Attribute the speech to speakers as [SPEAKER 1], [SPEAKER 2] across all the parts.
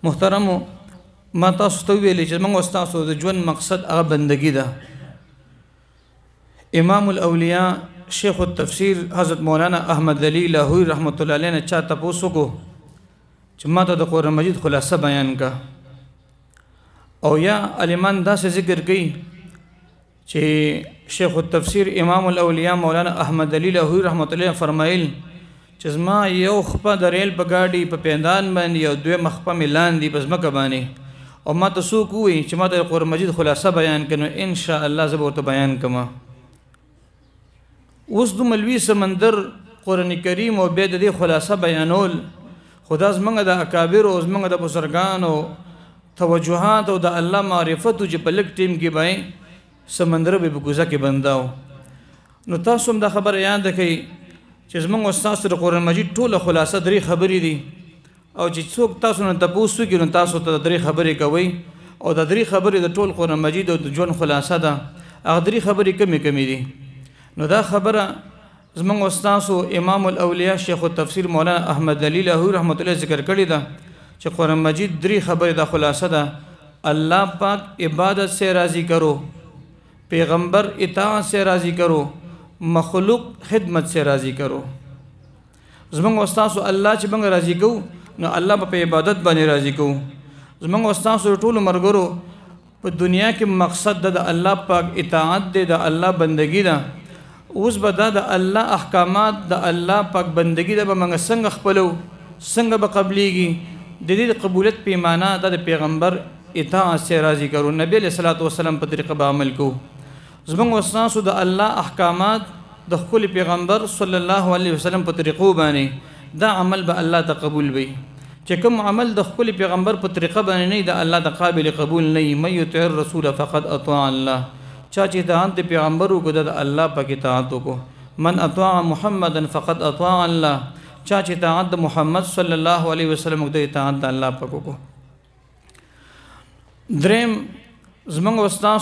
[SPEAKER 1] محترمو ما تاسو ته ویلي چې موږ ستاسو د ژوند مقصد هغه بندگی ده. امام الاولیاء شیخ التفسیر حضرت مولانا احمد علی لاہوری رحمت الله علیه نه چا تاسو کو چې ما ته د قرآن مجید خلاصه بیان کا او یا علمان دا سے ذکر کی چې شیخ التفسیر امام الاولیاء مولانا احمد علی لاہوری رحمت الله فرمایل چې زما یو خپه د ریل په گاډي په پیندان باندې او دوه مخپه ملان دي بس مکه باندې او ما ته څوک وایي چې ما ته قرآن مجید خلاصه بیان کړو ان شاء الله زه به ورته بیان کما. اوس د ملوي سمندر قرآن کریم او بیا د دې خلاصه بیانول خدا زمونږ د اکابر او زمونږ د بزرګانو توجهات او د الله معرفت چې په لږ ټیم کې به سمندر به بګوزه کې بنداو. نو تاسو هم دا خبره یاد کړئ چې زمونږ استاد د قرآن مجید ټوله خلاصه درې خبرې دي او چې څوک تاسو نه تاسو کې نو تاسو ته درې خبرې کوي او د درې خبرې د ټول قرآن مجید او د ژوند خلاصه ده هغه درې خبرې کمې دي. نو دا خبره زمونږ استاد امام الاولیاء شیخ التفسیر مولانا احمد علی لاہوری رحمت الله ذکر کړی ده چې قرآن مجید درې خبرې د خلاصه ده. الله پاک عبادت سے راضی کرو، پیغمبر اطاعت سے راضی کرو، مخلوق خدمت سے راضی کرو. زمونږ استاد الله چې موږ راضی کوو نو الله په عبادت باندې راضی کوو. زمونږ استاد ټول مرګرو په دنیا کې مقصد د الله پاک اطاعت دی، د الله بندگی ده. اوس به دا د الله احکامات د الله پاک بندگی ده به موږ څنګه خپلو څنګه به قبلیږي د دې قبولیت پیمانه د پیغمبر اطاعت سے راضی کرو، نبی علیہ الصلوۃ والسلام په طریقه به عمل کوو. زمونږ استاد د الله احکامات د خپل پیغمبر صلی الله علیه وسلم په طریقو باندې دا عمل به الله ته قبول وي. چې کوم عمل د خپل پیغمبر په طریقه باندې نه د الله د قابل قبول نه وي. مَن یطع الرسول فقد اطاع الله، چا چې اطاعت د پیغمبر وکړه د الله پاک اطاعت وکړو. من اطاع محمدا فقد اطاع الله، چا چې اطاعت د محمد صلی الله علیه وسلم وکړه اطاعت د الله پاک وکړو. دریم زمونږ استاد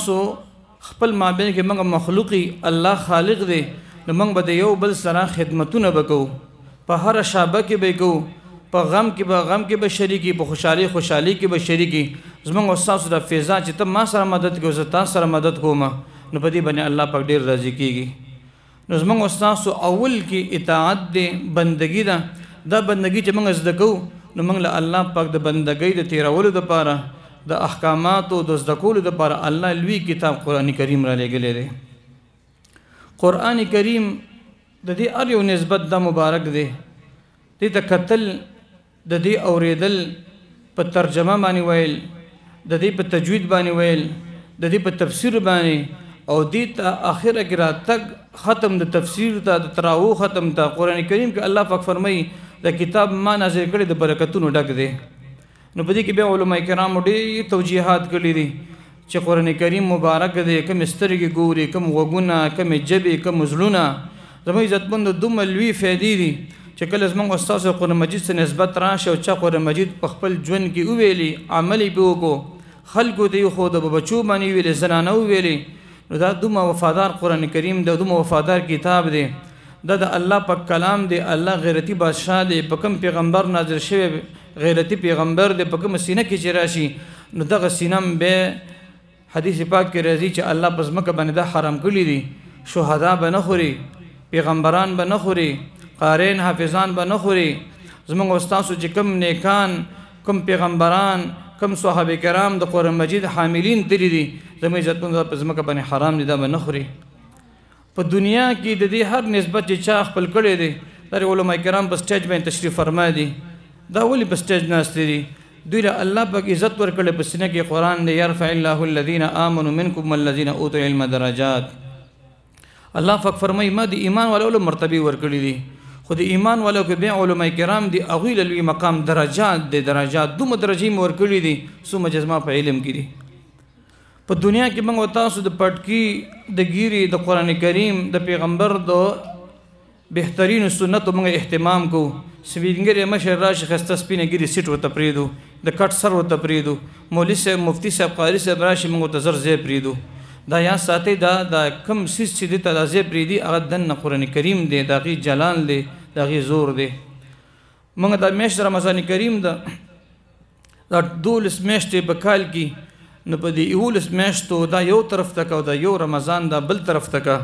[SPEAKER 1] خپل مابین کې موږ مخلوقي الله خالق دی نو موږ به د یو بل سره خدمتونه وکړو، په هر شابه کې به کوو، په غم کې به شریکي، په خوشحالي کې به شریکي. زمونږ استاد د فضا چې ته ما سره مدد کوي زه تاسو سره مدد کوم نو په دې باندې الله پاک ډېر راضي کیږي. نو زمونږ استاد اول کې اطاعت دی، بندگی ده. دا بندگی چې موږ زده کوو نو موږ له الله پاک د بندګۍ د تیرولو دپاره د احکاماتو د زده کولو دپاره الله لوی کتاب قرآن کریم را لېږلی دی. قرآن کریم د دې هر یو نسبت دا مبارک دی. دې ته کتل، د دې اورېدل، په ترجمه باندې ویل، د دې په تجوید باندې ویل، د دې په تفسیر باندې او دې ته آخره کې راتګ ختم د تفسیر ته د تراو ختم ته قرآن کریم کې الله پاک فرمایي د کتاب ما نازل کړی د برکتونو ډک دی. نو په دې کې بیا علماء کرامو ډېر توجیهات کړي دي چې قرآن کریم مبارک دی. کوم سترګې ګوري، کوم غوږونه، کوم ژبې، کوم زړونه. زموږ عزتمندو دومره لوی فایدې دي چې کله زموږ استاد قرآن مجید سره نسبت راشي او چا قرآن مجید په خپل ژوند کې وویلي، عمل یې پرې وکړو، خلکو ته یې ښود، په بچو باندې ویلې، زنانه وویلې، نو دا دومره وفادار قرآن کریم دی، دومره وفادار کتاب دی. دا د الله پاک کلام دی. الله غیرتی بادشاه دی. په کوم پیغمبر نازل شوی غیرتی پیغمبر دی، په کوم سینه کې چې راشي نو دغه سینه به حدیث پاک کې راځي چې الله په ځمکه باندې دا حرام کړي دي. شهدا به نه خوري، پیغمبران به نه خوري، قارین حافظان به نه خوري. زمونږ استاد چې کوم نیکان، کوم پیغمبران، کوم صحابه کرام د قرآن مجید حاملین تللی دي زموږ عزتمندو په ځمکه باندې حرام دي، دا به نه خوري. په دنیا کې د دې هر نسبت چې چا خپل کړی دی دا علماء کرام په سټیج باندې تشریف فرما دي. دا ولې په سټیج ناست دي؟ دوی له الله پاک عزت ورکړی. په سینه کې قرآن دی یرفع الله الذین آمنوا منکم والذین اوتوا العلم درجات. الله پاک فرمایي ما د ایمان والو مرتبه ورکړي دي، خو د ایمان والو کې بیا علماء کرام دي هغوی له لوی مقام درجات دی. درجات دومره درجې مې ورکړي دي څومره چې زما په علم کې دي. په دنیا کې موږ تاسو د پټکي، د ګیري، د قرآن کریم، د پیغمبر د بهترینو سنتو موږ اهتمام کوو. سپینګری مشر راشي ښایسته سپینه ګیري سیټ ورته پرېږدو، د کټ سر ورته پرېږدو، مولوي صاحب، مفتي صاحب، قاري صاحب راشي موږ ورته زر ځای پرېږدو. دا یا ساتئ دا کوم څیز چې دې ته دا ځای پرېږدي هغه دننه قرآن کریم دی، د هغې جلال دی، د هغې زور دی. موږ دا میاشت رمضان کریم ده دا 12 میاشتې په کال کې نو په دې 11 میاشتو دا یو طرف ته او دا یو رمضان دا بل طرف ته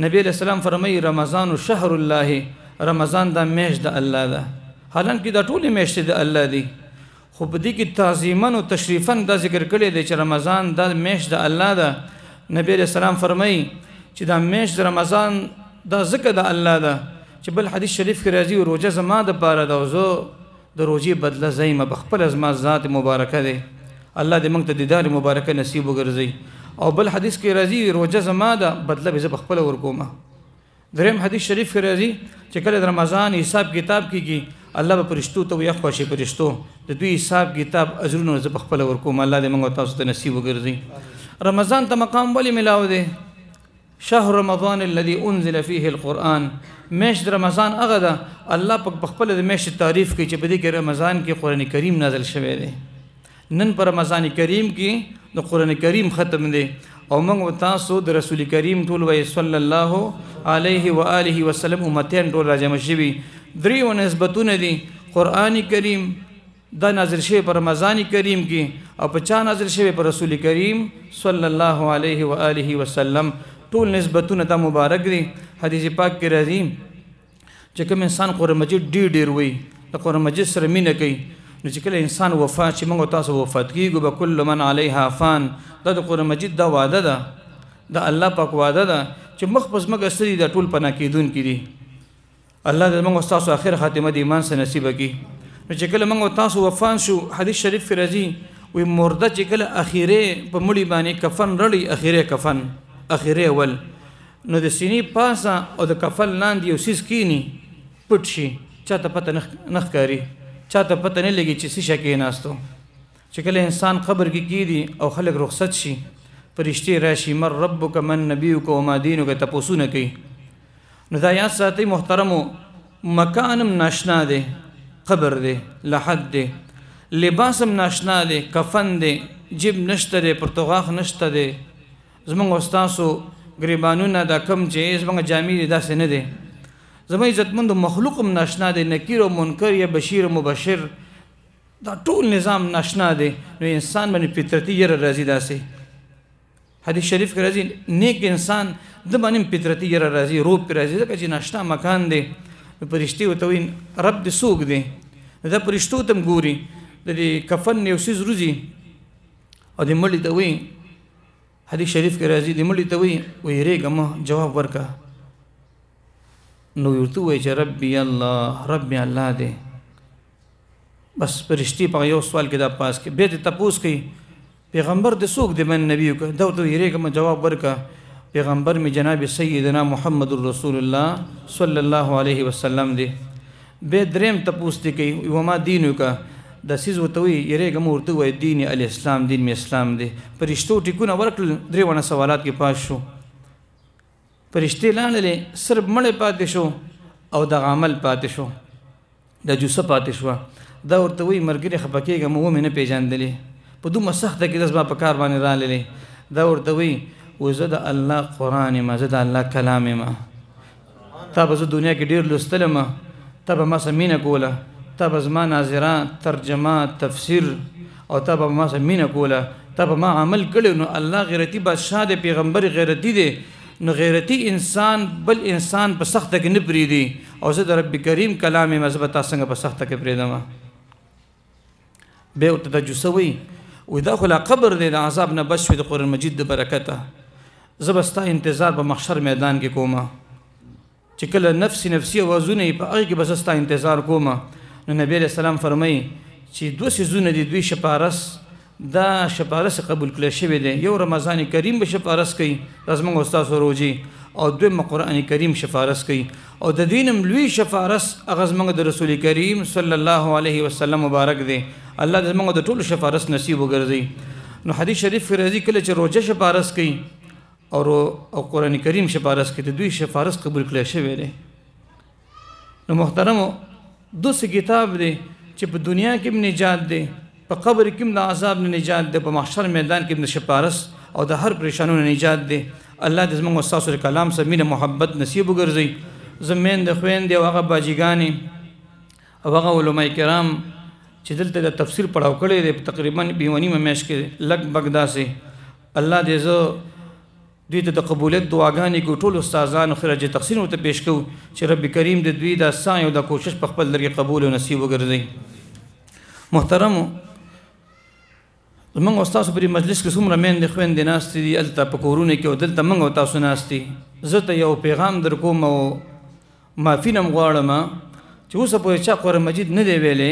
[SPEAKER 1] نبی علیہ السلام فرمایي رمضان شهر الله، رمضان دا میاشت د الله ده، حالانکه دا ټولې میاشتې د الله دي، خو په دې کې تعظیما او تشریفا دا ذکر کړی دی چې رمضان دا میاشت د الله ده. نبی علیہ السلام فرمایي چې دا میاشت د رمضان دا ذکر د الله ده چې بل حدیث شریف کې راځي روزه زما د پاره ده او زه د روزې بدله زیم په خپل زما ذات مبارکه ده، الله دې موږ ته دیدار مبارکه نصیب وګرځي. او بل حدیث کې راځي روزه زما ده بدله به زه په خپل ورکوم. دریم حدیث شریف کې راځي چې کله د رمضان حساب کتاب کیږي الله به فرشتو ته وي خوشي فرشتو د دوی حساب کتاب اجرونه زه په خپل ورکوم. الله دې موږ تاسو ته نصیب وګرځي. رمضان ته مقام ولې ملاو دی؟ شهر رمضان الذي انزل فيه القرآن، میاشت رمضان هغه ده الله په خپل د میاشت تعریف کوي چې په دې کې رمضان کې قرآن کریم نازل شوی دی. نن پر رمضان کریم کې د قرآن کریم ختم دی او موږ تاسو د رسول کریم ټول وای صلی الله علیه و آله وسلم امتیان ټول راجمع شوي. دریو نسبتونه دي، قرآن کریم دا نازل شوی پر رمضان کریم کې او په چا نازل شوی پر رسول کریم صلی الله علیه و آله وسلم، ټول نسبتونه دا مبارک دي. حدیث پاک کې راځي چې کوم انسان قرآن مجید ډیر وي د قرآن مجید سره مینه کوي نو چې کله انسان وفات چې موږ تاسو وفات کیږو به کل من علیها فان، دا د قرآن مجید دا وعده ده، د الله پاک وعده ده چې مخ پس مګ استری دا ټول پناه کیدونکي دي. الله دې موږ تاسو اخر خاتمه د ایمان سره نصیب کړي. نو چې کله موږ تاسو وفات شو حدیث شریف کې راځي وي مرده چې کله اخیره په مړي باندې کفن رړي، اخیره کفن اخیره ول نو د سینې پاسه او د کفن لاندې یو سیس کینی پټ شي، چاته پته نه ښکاري، چاته پته نه لګي چې څه شی کېناستو. چې کله انسان قبر کې کیدي او خلک رخصت شي فرشتې راشي من ربک من نبیک وما دینک تپوسونه کوي. نو دا یاد ساتئ محترمو، مکانم ناشنا دی، قبر دی، لحد دی، لباسم ناشنا دی، کفن دی، جیب نشته دی، پرتوغاښ نشته دی، زمونږ استاسو ګریبانونه دا کم چې زمونږ جامې دي داسې نه دی، زمونږ عزتمندو مخلوقم ناشنا دی، نکیر و منکر یا بشیر و مبشر دا ټول نظام ناشنا دی. نو انسان باندې فطرتي یره راځي داسې. حدیث شریف کې راځي نیک انسان د باندې فطرتي یره راځي، روب پرې راځي ځکه چې ناشنا مکان دی. نو فرشتې ورته وایي رب دې څوک دی؟ دا فرشتو ته هم ګوري د دې کفن یو څیز روزي او د مړي ته وایي حدیث شریف کې راځي د مړي ته وایي ویریږه مه جواب ورکړه. نو ورته وایي چې ربي الله، ربي الله دی. بس فرشتي په یو سوال کې دا پاس کې بیا دې تپوس کوي پیغمبر دې څوک دی؟ من نبی کا دا ورته ویریږه مه جواب ورکړه. پیغمبر می جناب سیدنا محمد رسول الله صلی الله علیه وسلم دی. بیا دریم تپوس دی کوي وما دینک دا سیز ورته وایي یریږه مه ورته وایي دین الاسلام، دین می اسلام دی. فرشتو ټیکونه ورکړل، درې ونه سوالات کې پاس شو. فرشتې لاړلې صرف مړی پاتې شو او دغه عمل پاتې شو، د جوسه پاتې شوه. دا ورته وایي ملګري خفه کېږه مه ومې نه پېژندلې په دومره سخته کې د زما په کار باندې راللې. دا ورته وایي و زه د الله قرآن یم، زه د الله کلام یم، تا به زه دنیا کې ډېر لوستلم، تا به ما سره مینه کوله، تا به زما ناظره ترجمه تفسیر او تا به ما سره مینه کوله، تا به ما عمل کړی. نو الله غیرتي بادشاه دی، پیغمبر غیرتي دی. نو غیرتي انسان بل انسان په سخته کې نه پرېږدي او زه د رب کریم کلام یم، زه به تا څنګه په سخته کې پرېږدم. بیا ورته دا جوسه وایي وایي دا خو لا قبر دی، د عذاب نه بچ شوې د قرآن مجید د برکته. زه به ستا انتظار په محشر میدان کې کومه چې کله نفسي اوازونه یې په هغې کې به زه ستا انتظار کومه. نو نبی علیه السلام فرمایي چې دوه څیزونه دي، دوی شپارس دا شپارس قبول کړی شوی دی. یو رمضان کریم به شپارس کوي دا زموږ استاسو روجي، او دویم قرآن کریم شفارس کوي. او د دینم لوی شفارس هغه زموږ د رسول کریم صلی الله علیه وسلم مبارک دی. الله دې زموږ د ټولو شفارس نصیب وګرځي. نو حدیث شریف کې راځي کله چې روزه شفارس کوي او قرآن کریم شفارس کوي د دوی شفارس قبول کړی شوی دی. نو محترمو دوسه کتاب دی چې په دنیا کې هم نجات دی، په قبر کې هم د عذاب نه نجات دی، په محشر میدان کې هم د شفارس او د هر پریشانونو نجات دی. الله دې زموږ استاسو د کلام سره مینه محبت نصیب وګرځي. زه میندې خویندې او هغه باجیګانې او هغه علما کرام چې دلته د تفسیر پړاو کړی دی تقریبا 2.5 میاشت کې لګ بګ داسې الله دې زه دوی ته د قبولیت دعاګانې کو ټول استادانو خراج تقسیم ورته پیش کو چې رب کریم د دوی د سعی او د کوشش په خپل لري قبول او نصیب وګرځي. محترم زمونږ استاد په مجلس کې څومره میندې خویندې ناستې دي هلته په کورونو کې او دلته موږ او تاسو ناست دي. زه ته یو پیغام در کوم او معافي نه غواړم چې اوسه پورې چا قرآن مجید نه دی ویلی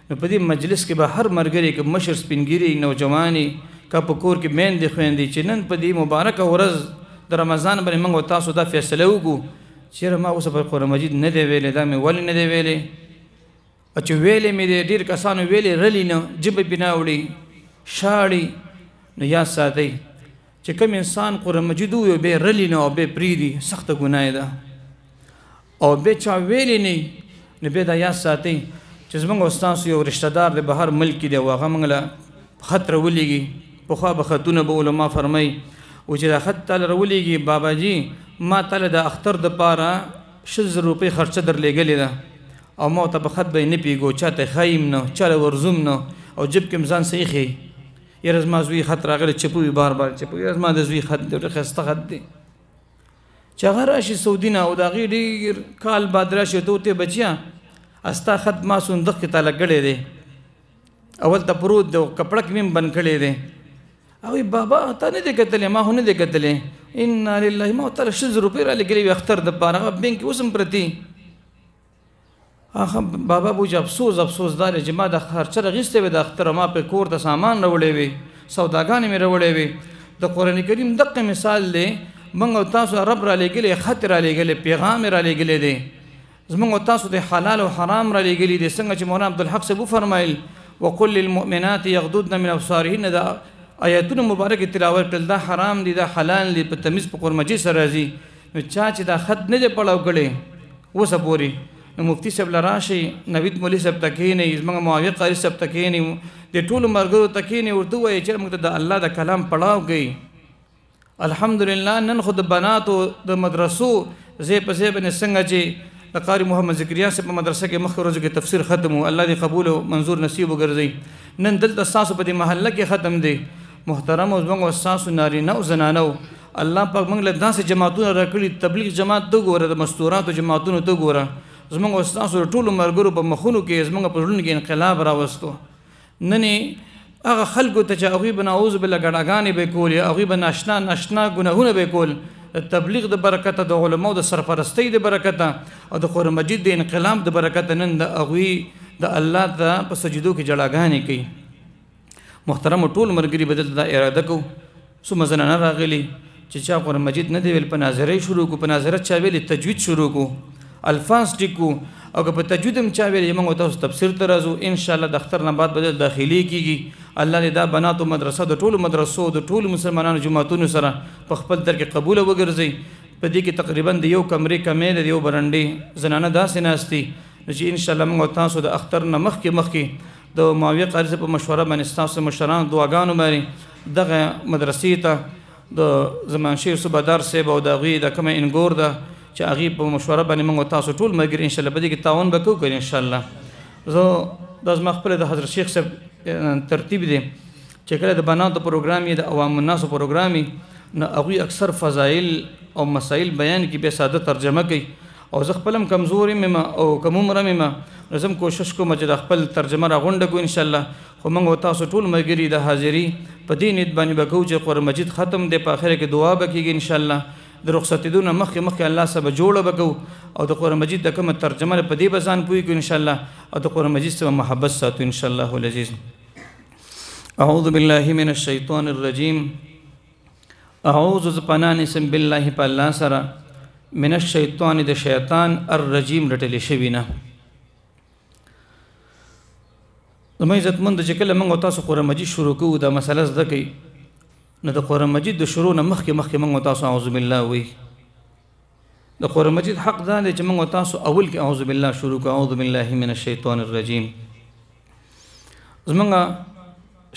[SPEAKER 1] نو په دې مجلس کې به هر ملګری که مشر سپینګیري نوجواني که په کور کې میندې خویندې چې نن په دې مبارکه ورځ د رمضان باندې موږ او تاسو دا فیصله وکړو چېرې ما اوسه پورې قرآن مجید نه دی ویلی دا مې ولې نه دی ویلی چې ویلی مې دی ډېر کسانو ویلی رلی نه ژبه پې نه اوړي شاړي نو یاد ساتئ چې کوم انسان قرآن مجید ووایي بیا رلی نه او بیا پرېږدي سخته ګناه ده او بیا چا ویلی نه نو بیا دا یاد ساتئ چې زموږ استاسو یو رشته دار دی بهر ملک کې دی او هغه موږ له خط راولېږي پخوا به خطونه به علما فرمایي و چې دا خط تاله راولېږي باباجي ما تاله د اختر دپاره 6,000 روپۍ خرچه در لېږلې ده او ما ورته په خط به یې نه پوهېږو چا ته ښایم نه چا له ورځم نه او جب کې م ځان څه ایښی یاره زما زوی خط راغلی چپوي بار بار چپوي زما د زوی خط دی ډېر ښایسته خط دی چې هغه راشي سعودي نه او د هغې ډېر کال بعد راشي ته ورته بچیه استا خط ما صندوق کې تاله کړی دی اول ته پروت دی او کپړک مې هم بند کړی دی او بابا تا نه دی کتلی ما خو نه دی کتلی انا لله ما ورته 6,000 روپۍ رالېږلې وي اختر دپاره هغه بینک کې اوس هم پرتي هغه بابا بوجي افسوس دا دی چې ما د خرچه راغیستی وې د اختره ما پې کور ته سامان راوړی وې سوداګانې مې راوړی وې د قرآن کریم دقه مثال دی موږ او تاسو رب رالېږلی خط رالېږلی پیغام یې رالېږلی دی زمونږ او تاسو د حلال او حرام رالېږلي دي څنګه چې مولانا عبدالحق صاحب وفرمایل وقل للمؤمنات یغضضن من ابصارهن دا آیاتونه مبارکې تلاوت کړل دا حرام دي دا حلال دي په تمیز په قرآن مجید سره راځي نو چا چې دا خط نه دی پړاو کړی اوسه پورې نو مفتي صاحب له راشئ نوید مولي صاحب ته کښېنئ زموږ معاویه قاري صاحب ته کښېنئ د ټولو ملګرو ته کښېنئ ورته ووایئ چې موږ ته د الله د کلام پړاو کوي. الحمدلله نن خو د بناتو د مدرسو ځای په ځای باندې څنګه چې د قاری محمد ذکریا صاحب په مدرسه کې مخکې ورځو کې تفسیر ختم و الله دې قبول او منظور نصیب وګرځي. نن دلته ستاسو په دې محله کې ختم دی. محترم زموږ ستاسو نارینه او زنانه الله پاک موږ له داسې جماعتونه راکړي تبلیغ جماعت ته ګوره د مستوراتو جماعتونو ته ګوره زموږ ستاسو ټولو ملګرو په مخونو کې زموږ په زړونو کې انقلاب راوستو. نن هغه خلکو ته چې هغوی به نعوذ بالله ګډاګانې به کولې هغوی به ناشنا ګناهونه به کول د تبلیغ د برکته د علماو د سرپرستۍ د برکته او د قرآن مجید د انقلاب د برکته نن د هغوی د الله ته په سجدو کې جړاګانې کوي. محترم ټول ملګري به دلته دا اراده کوو څومره زنانه راغلي چې چا قرآن مجید نه دی ویل په ناظرۍ شروع کړو په ناظرت چا ویلې تجوید شروع کړو الفاظ ټیک کړو او که په تجوید هم چا ویلې موږ تاسو تفسیر ته راځو انشاءالله د اختر نه بعد به داخلي کېږي. الله دې دا بناتو مدرسه د ټولو مدرسو د ټولو مسلمانانو جماعتونو سره په خپل در کې قبوله وګرځي. په دې کې تقریبا د یو کمرې کمې د یو برنډې زنانه داسې ناستي نو چې انشاءالله موږ تاسو د اختر نه مخکې د معاویه قاري صاحب په مشوره باندې ستاسو مشرانو دعاګانو باندې دغه مدرسې ته د زمانشیر صوبهدار صاحب او د هغوی د کومه انګور ده چې هغوی په مشوره باندې موږ تاسو ټول ملګري انشاءالله په دې کې تعاون به کوو که انشاءالله. زه دا زما خپله د حضرت شیخ صاحب ترتیب دی چې کله د بناتو پروګرام یې د عوام الناسو پروګرام یې نو هغوی اکثر فضایل او مسایل بیان کړي بیا ساده ترجمه کوي او زه خپل هم کمزور یم او کم عمره یم نو زه هم کوشش کوم چې د خپل ترجمه راغونډه کړو انشاءالله. خو موږ تاسو ټول ملګري د حاضري په دې نیت باندې به کوو چې قرآن مجید ختم دی په اخره کې دعا به کېږي انشاءالله. د رخصتېدو نه مخکې الله سره به جوړه به کوو او د قرآن مجید د کومه ترجمه په دې به ځان پوهېږو انشاءالله او د قرآن مجید سره محبت ساتو انشاءالله العزیز. اعوذ بالله من الشیطان الرجیم اعوذ ز پناه نیسم بالله په الله سره من الشیطان د شیطان الرجیم رټلې شوي نه. زما عزتمند چې کله موږ تاسو قرآن مجید شروع کوو دا مسله زده کوي نو د قرآن مجید د شروع نه مخکې موږ تاسو اعوذ بالله وایي. د قرآن مجید حق دا دی چې موږ تاسو اول کې اعوذ بالله شروع کوو اعوذ بالله من الشیطان الرجیم. زمونږ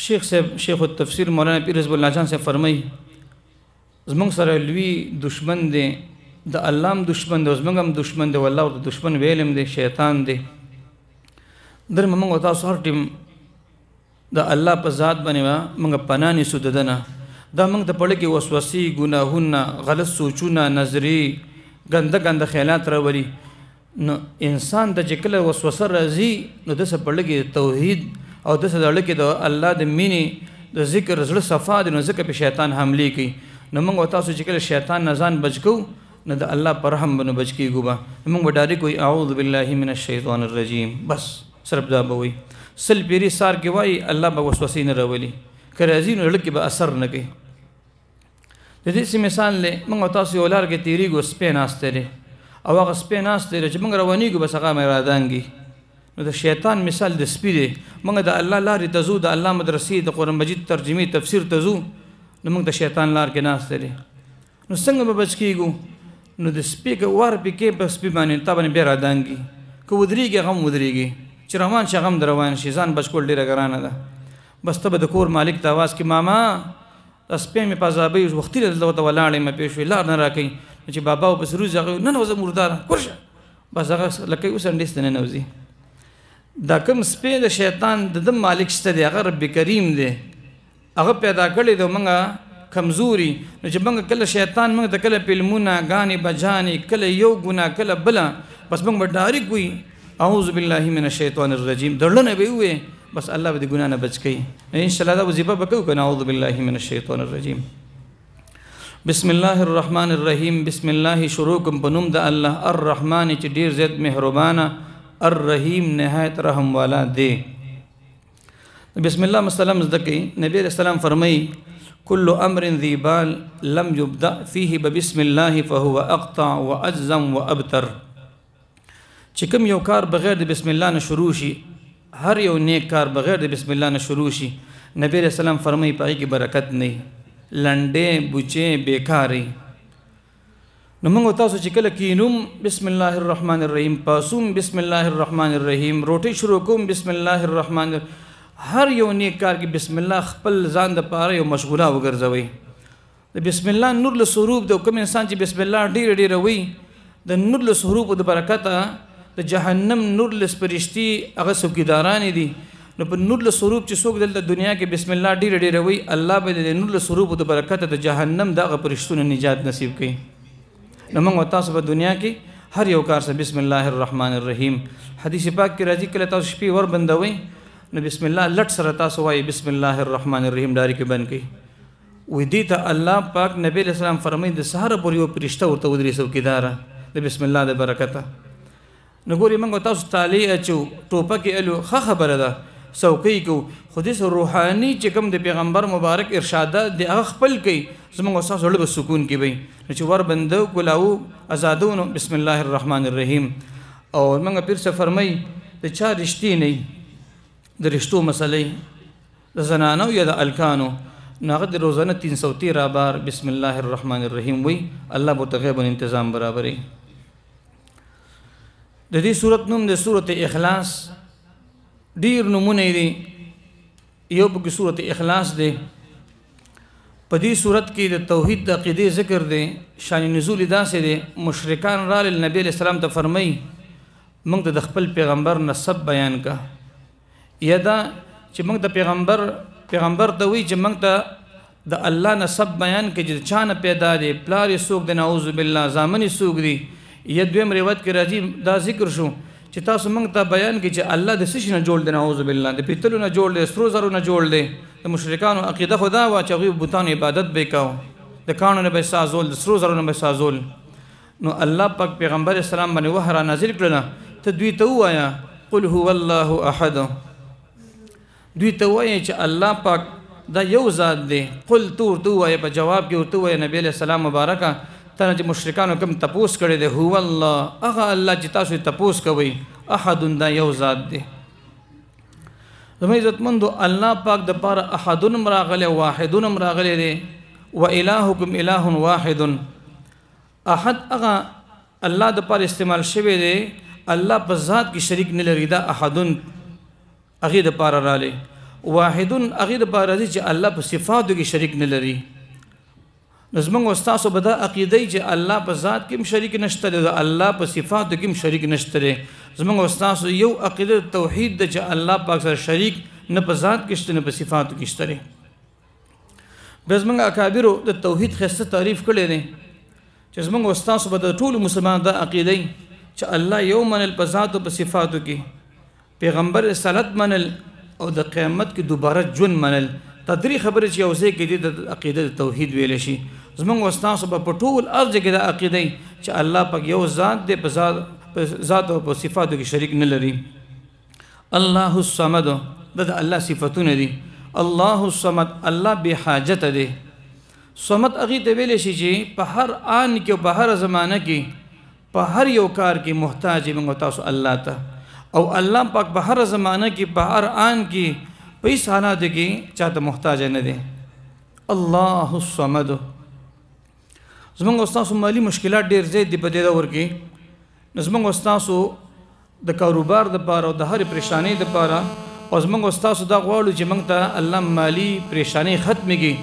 [SPEAKER 1] شیخ صاحب شیخ التفسیر مولانا پیر حزب الله جان صاحب فرمایي زمونږ سره لوی دشمن دی د الله هم دشمن دی زمونږ هم دشمن دی والله ورته دشمن ویل هم دی شیطان دی. در موږ تاسو هر ټیم د الله په ذات باندې موږ پناه نیسو ددنه دا موږ د پړه کې وسوسې ګناهونه غلط سوچونه نظری ګنده خیالات راوړي نو انسان د چې کله وسوسه راځي نو د څه پړه کې توحید او د څه دړه کې د الله د مینې د ذکر زړه صفا دي نو ځکه په شیطان حمله کوي نو موږ تاسو چې کله شیطان نه ځان بچ کو نو د الله پر رحم باندې بچ کیږو به موږ ډایرک وي اعوذ بالله من الشیطان الرجیم بس صرف دا به وي سل پیری سار کې وای الله به وسوسې نه راولي که راځي نو زړه کې به اثر نه کوي د دې مثال له موږ تاسو یو لار کې تیریږو سپی ناسته دی او هغه سپی ناسته دی چې موږ روانېږو بس هغه مې رادانګي نو د شیطان مثال د سپی دی موږ د الله لارې ته ځو د الله مدرسې د قرآن مجید ترجمې تفسیر ته ځو نو موږ د شیطان لار کې ناسته دی نو څنګه به بچ کېږو نو د سپی که وار پې کې په سپي باندې تا باندې بیا رادانګي که ودرېږي هغه هم ودرېږي چې روان شي هغه هم د روان شي ځان بچ کول ډېره ګرانه ده بس ته به د کور مالک ته اواز کړي ماما دا سپی مې په عذابوي وختي دلته ورته ولاړ یم پېښ شوې لار نه راکوي نو چې بابا ورپسې روزي هغه نه نوځه مرداره کورشه بس هغه لکه اوس انډېس ته ننوځي دا کوم سپی د شیطان د ده مالک شته دی هغه رب کریم دی هغه پیدا کړی دی موږ کمزوري نو چې موږ کله شیطان موږ ته کله فلمونه ګانې بجانې کله یو ګناه کله بله بس موږ به ډایرک وي اعوذ بالله من الشیطان الرجیم دړنه به وي بس الله به د ګناه نه بچ کوي ان شاء الله دا وظیفه به کوو کنه اعوذ بالله من الشیطان الرجیم بسم الله الرحمن الرحیم بسم الله شروع کوم په نوم د الله الرحمن چې ډیر زیات مهربانه الرحیم نهایت رحم والا دی بسم الله مسلم زدکی نبی علیہ السلام فرمای كل امر ذي بال لم يبدا فيه بسم الله فهو اقطع واجزم وابتر چې کوم یو کار بغیر د بسم الله نه شروع شي هر یو نیک کار بغیر د بسم الله نه شروع شي نبی علیہ السلام فرمای پای کې برکت نه لنډې بوچې بیکاری نو موږ تاسو چې کله کینوم بسم الله الرحمن الرحیم پاسوم بسم الله الرحمن الرحیم روټي شروع کوم بسم الله الرحمن هر یو نیک کار کې بسم الله خپل ځان د پاره یو مشغوله وګرځوي د بسم الله نور له سروپ د کوم انسان چې بسم الله ډیر وي د نور له سروپ د برکته د جهنم نور له پرشتي هغه څوکیداران دي نو په نور له سروپ چې څوک دلته دنیا کې بسم الله ډیر وي الله به د نور له سروپ د برکته د جهنم دغه پرشتونو نجات نصیب کړي نو موږ تاسو په دنیا کې هر یو کار سره بسم الله الرحمن الرحیم حدیث پاک کې راځي کله تاسو شپې ور بندوي نو بسم الله لټ سره تاسو وایي بسم الله الرحمن الرحیم ډاری کې بند کړي وې دې ته الله پاک نبی علیہ السلام فرمایي د سحر پورې یو پرشته ورته ودرې څوکیدار د بسم الله د برکته نو ګوري موږ تاسو تعالی اچو ټوپک الو خبره ده څوکۍ کو خو دې روحاني چې کوم د پیغمبر مبارک ارشادات د هغه خپل کوي زموږ تاسو له سکون کې وي چې ور بندو کولاو آزادونو بسم الله الرحمن الرحیم او موږ پیر څه فرمایي د چا رښتې نه د رشتو مسئلې د زنانو یا د الکانو ناغه د روزانه 313 بار بسم الله الرحمن الرحیم وی الله بو تغیب تنظیم برابرې د دې سورۃ نوم د سورۃ اخلاص ډیر نمونه دي یو په سورۃ اخلاص دی په دې سورۃ کې د توحید د عقیده ذکر دی شان نزول داسې دی مشرکان را نبی علیہ السلام ته فرمای موږ د خپل پیغمبر نسب بیان کا یا دا چې موږ د پیغمبر ته وی چې موږ ته د الله نسب بیان کې چې چا نه پیدا دی پلار یې څوک دی نعوذ بالله زامن یې څوک دی یا دویم روایت کې راځي دا ذکر شو چې تاسو موږ ته بیان کې چې الله د څه نه جوړ دی نعوذ بالله د پیتلو نه جوړ دی سرو زرو نه جوړ دی د مشرکانو عقیده خدا وا چې هغوی بتانو عبادت به کاو د کانو نه به سازول د سرو زرو نه به سازول نو الله پاک پیغمبر اسلام باندې وحی را نازل کړل ته دوی ته ووایه قل هو الله احد دوی ته وایي چې الله پاک دا یو ذات دی قل تو وایي په جواب کې ورته وایي نبی علیہ السلام مبارکه ته چې مشرکانو کوم تپوس کړی دی هو الله هغه الله چې تاسو تپوس کوئ احد دا یو ذات دی زموږ عزتمندو الله پاک د پاره احدن راغلی واحدن راغلی دی و الهکم اله واحد احد هغه الله د پاره استعمال شوی دی الله په ذات کې شریک نه لري دا احدن اغه د پاره رالی واحدن اغه د پاره چې الله په صفاتو کې شریک نه لري نظم استاسو بدا عقیده چې الله په ذات کې شریک نشته دی الله په صفاتو کې شریک نشته دی زمونږ او ستاسو یو عقیده توحید ده چې الله پاک سره شریک نه په ذات کې شته نه په صفاتو کې شته دی. بیا زمونږ اکابرو د توحید ښایسته تعریف کړی دی چې زمونږ او ستاسو به د ټولو مسلمانانو دا عقیده وي چې الله یو منل په ذات او په صفاتو کې، پیغمبر رسالت منل او د قیامت کې دوباره ژوند منل. دا درې خبرې چې یو ځای کې دي د عقیده د توحید ویلی شي. زمونږ او ستاسو به په ټول ارض کې دا عقیده وي چې الله پاک یو ذات دی، په ذات او په صفاتو کې شریک نه لري. الله الصمد د الله صفتونه دي. الله الصمد الله بې حاجته دی. صمد هغې ته ویلی شي چې په هر آن کې او په هره زمانه کې په هر یو کار کې محتاج موږ تاسو الله ته، او الله پاک په هر زمانه کې په هر آن کې په هیڅ حالاتو کې چاته محتاج نه دی. الله الصمد. زمونږ او ستاسو مالي مشکلات ډېر زیات دي په دې دور کې. نو زمونږ او ستاسو د کاروبار دپاره او د هرې پریشانۍ دپاره او زمونږ او ستاسو دا غواړو چې موږ ته الله مالي پریشانۍ ختمې کړي،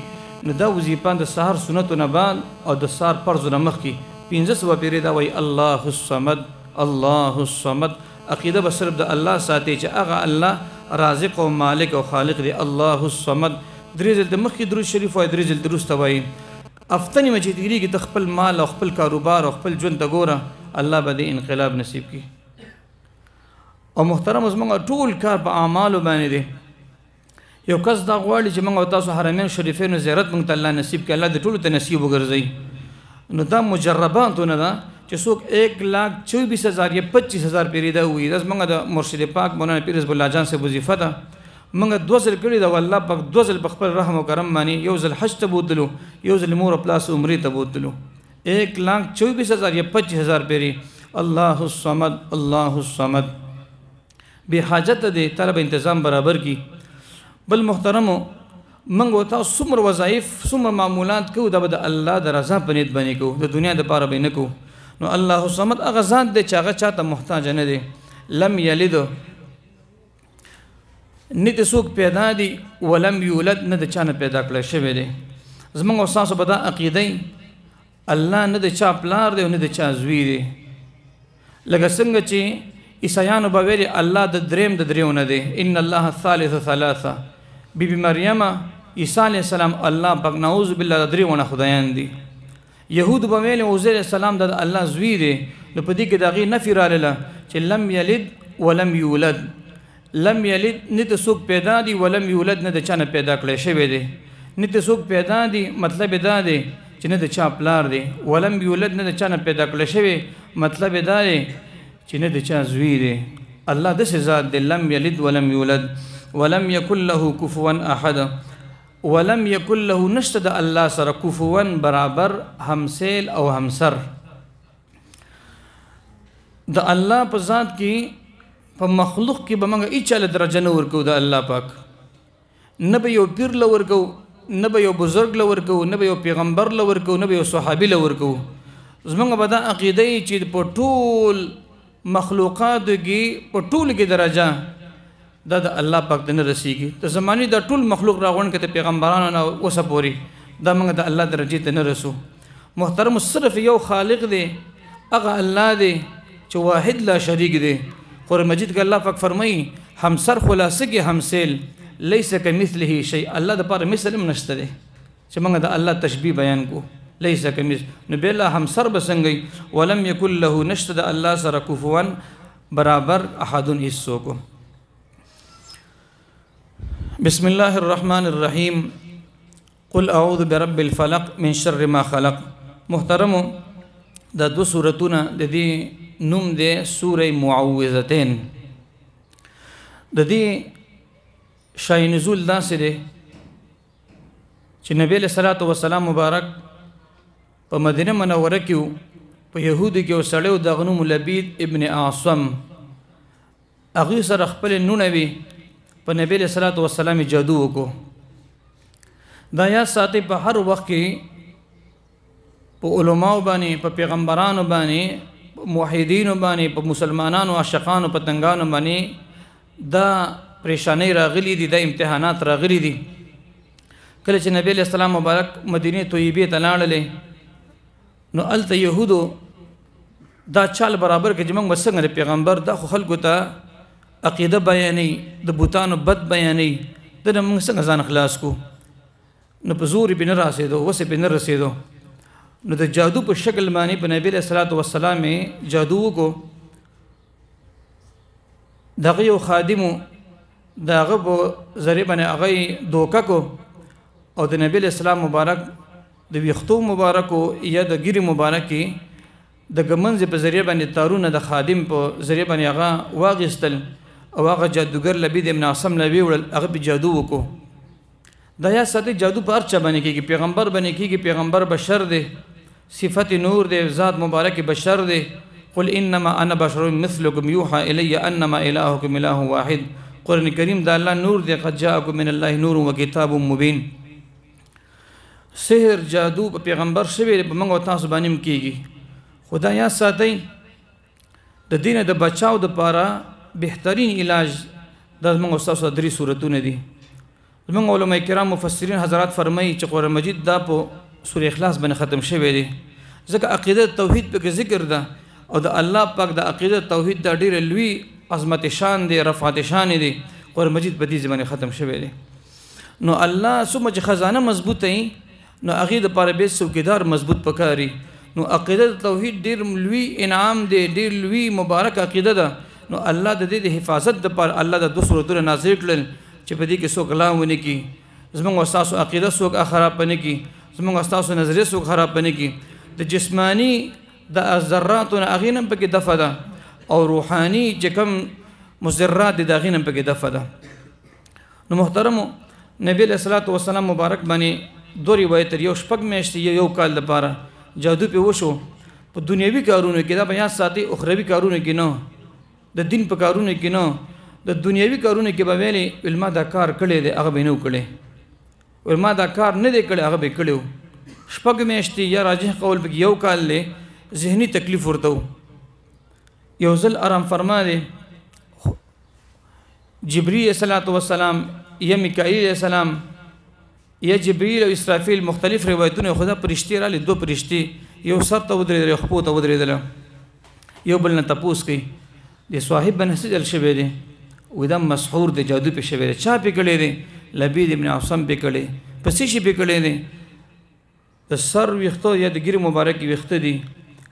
[SPEAKER 1] نو دا وظیفه د سهار سنتو نه بعد او د سهار فرضو نه مخکې 1500 پیرې دا وایي الله الصمد الله الصمد. عقیده به صرف د الله ساتي چې هغه الله رازق او مالک او خالق دی. الله الصمد. درې ځل د مخکې درود شریف وایي، درې ځل د وروسته وایي. افتنې مې چې تېرېږي ته خپل مال او خپل کاروبار او خپل ژوند ته ګوره، الله به دې انقلاب نصیب کړي. او محترم زموږ ټول کار په اعمالو باندې دی. یو کس دا غواړي چې موږ او تاسو حرمین شریفینو زیارت موږ ته الله نصیب کړي، الله دې ټولو ته نصیب وګرځوي. نو دا مجرباتونه ده چې څوک 1,24,000 یا 25,000 پیرې دا وایي. دا زموږ د مرشد پاک مولانا پیر حزب الله جان صاحب وظیفه ده. موږ 2 ځل کړې ده او الله پاک 2 ځل په خپل رحم او کرم باندې، یو ځل حج ته بوتلو، یو ځل مور او پلاس عمرې ته بوتلو. 1,24,000 یا 25,000 پیرې. الله الصمد الله الصمد. بې حاجته دی، طلب انتظام برابر کی. بل محترمو موږ او تاسو څومره وظایف څومره معمولات کوو دا به د الله د رضا په نیت باندې کوو، د دنیا دپاره به یې نه کوو. نو الله الصمد هغه ذات دی چې هغه چاته محتاج نه دی. لم یلد نه د څوک پیدا دی، ولم یولد نه د چا نه پیدا کړی شوی دی. زموږ او ستاسو به دا عقیده الله نه د چا پلار دی او نه د چا زوی دی. لکه څنګه چې عیسایانو به ویلي الله د دریم د دریو نه دی. ان الله الثالث ثلاثه. بی بی مریم عیسی علیه السلام الله پاک نعوذ بالله د دریونه خدایان دي. یهود به ویلي عزیر علیه السلام د الله زوی دی. نو په دې کې د هغې نفي راغله چې لم یلد ولم یولد. لم یلد نه د څوک پیدا دی، ولم یولد نه د چا نه پیدا کړی شوی دی. نه د څوک پیدا دی مطلب دا دی چې نه د چا پلار دی. ولم یولد نه د چا نه پیدا کړی شوی مطلب دا دی چې نه د چا زوی دی. الله داسې ذات دی. لم یلد ولم یولد ولم یکن له کفوا احد. ولم یکن له نشته د الله سره کفوا برابر، همسیل او همسر. د الله په ذات کې په مخلوق کې به موږ هېچا له درجه نه ورکوو د الله پاک. نه به یو پیر له ورکوو، نه به یو بزرګ له ورکوو، نه به یو پیغمبر له ورکوو، نه به یو صحابي له ورکوو. زموږ به دا عقیده وي چې په ټول مخلوقاتو کې په ټولو کې درجه دا د الله پاک ته نه رسیږي. د زمانې د ټول مخلوق راغونډ کړه د پیغمبرانو نه اوسه پورې دا موږ د الله درجې ته نه رسو. محترم صرف یو خالق دی، هغه الله دی چې واحد لا شریک دی. قرآن مجید کې الله پاک فرمایي همسر خلاصه کې همسیل لیس کمثله شیء. الله دپاره مثل هم نشته دی چې موږ د الله تشبیه بیان کو. لیس کمثله نو بلا همسر به څنګه ولم یکن له نشته د الله سره کفوا برابر احدون هیڅوک. بسم الله الرحمن الرحیم. قل اعوذ برب الفلق من شر ما خلق. محترمو دا 2 سورتونه د دې نوم دی سوره معوذتین. د دې شای نزول داسې دی چې نبی علیہ الصلوۃ والسلام مبارک په مدینه منوره کې و. په یهودو کې یو سړی و دغه نوم لبید ابن اعصم. هغوی سره خپل نونه وي. په نبی علیہ الصلوۃ والسلام جادو وکړو. دا یاد ساتئ په هر وخت کې په علماو باندې، په پیغمبرانو باندې، موحدینو باندې، په مسلمانانو عاشقانو پتنګانو باندې دا پریشانی راغلی دي، دا امتحانات راغلی دي. کله چې نبی علیہ السلام مبارک مدینه طیبې ته لاړلې نو هلته یهودو دا چال برابر کې چې موږ څنګه د پیغمبر دا خو خلکو ته عقیده بیانې د بوتانو بد بیانې د موږ څنګه ځان خلاص کو نو په زور به نه رسېدو وسې به نه رسېدو نو د جادو په شکل باندې په نبی صلی الله علیه وسلم جادو کو دغه یو خادمو دغه په ذریعہ باندې هغه دوکا کو او د نبی اسلام مبارک د ویختو مبارکو یا د ګری مبارکي د ګمنځ په ذریعہ باندې تارونه د خادم په ذریعہ باندې هغه واغستل او هغه جادوګر لبید ابن عاصم لوي ول هغه په جادو وکړو دا یا ساتي جادو په ارچا باندې کېږي پیغمبر باندې کېږي پیغمبر بشر دی صفت نور دی ذات مبارک بشر دی قل انما انا بشر مثلكم يوحى الي انما الهكم اله واحد قرآن کریم دا الله نور دی قد جاءكم من الله نور وكتاب مبين سحر جادو په پیغمبر شوی په موږ تاسو باندې کېږي خدا یا ساتي د دین د بچاو د پاره بهترین علاج د موږ تاسو درې صورتونه دي موږ علماء کرام مفسرین حضرات فرمایي چې قرآن مجید دا په سورہ اخلاص باندې ختم شوی دی ځکه عقیده توحید په ذکر ده او د الله پاک د عقیده توحید د ډیر لوی عظمت شان دی رفعت شان دی قرآن مجید په دې باندې ختم شوی دی نو الله سمجه خزانه مضبوطه نو هغه د پاره به څوکیدار مضبوط پکاري نو عقیده توحید ډیر لوی انعام دی ډیر لوی مبارک عقیده ده نو الله د دې حفاظت د پر الله د دوه سورتونو نازل کړل چې په دې کې څوک غلاونه کی زموږ استاد عقیده څوک خراب پنه کی زموږ استاد نظریه څوک خراب پنه کی د جسمانی د ذراتونو اغینم په کې دفع ده او روحانی چې کوم مضرات د اغینم په کې دفع ده نو محترم نبی صلی الله علیه وسلم مبارک باندې دوه روایت یو شپږ میاشتې یو کال لپاره جادو په وشو په دنیوي کارونو کې دا بیان ساتي اخروی کارونو کې نه د دین په کارونو کې نه د دنیوي کارونو کې به ویلي علما دا کار کړی دی هغه به نه کړی علما دا کار نه دی کړی هغه به کړیو شپږ میاشتې یا راجح قول به یو کال له ذهني تکلیف ورته یو ځل آرام فرما دی جبرئیل علیه السلام یا میکائیل علیه السلام یا جبرئیل او اسرافیل مختلف روایتونه خدا پرشتي را لیدو پرشتي یو سر ته ودرېدل خپو ته ودرېدل یو بل نه تپوس کوي د صاحب باندې سجل شوی دی ودا مسحور د جادو په شوی دی چا په کړي دی لبید ابن عاصم په کړي پسې شي په کړي دی د سر ویختو یا د ګری مبارک ویخته دی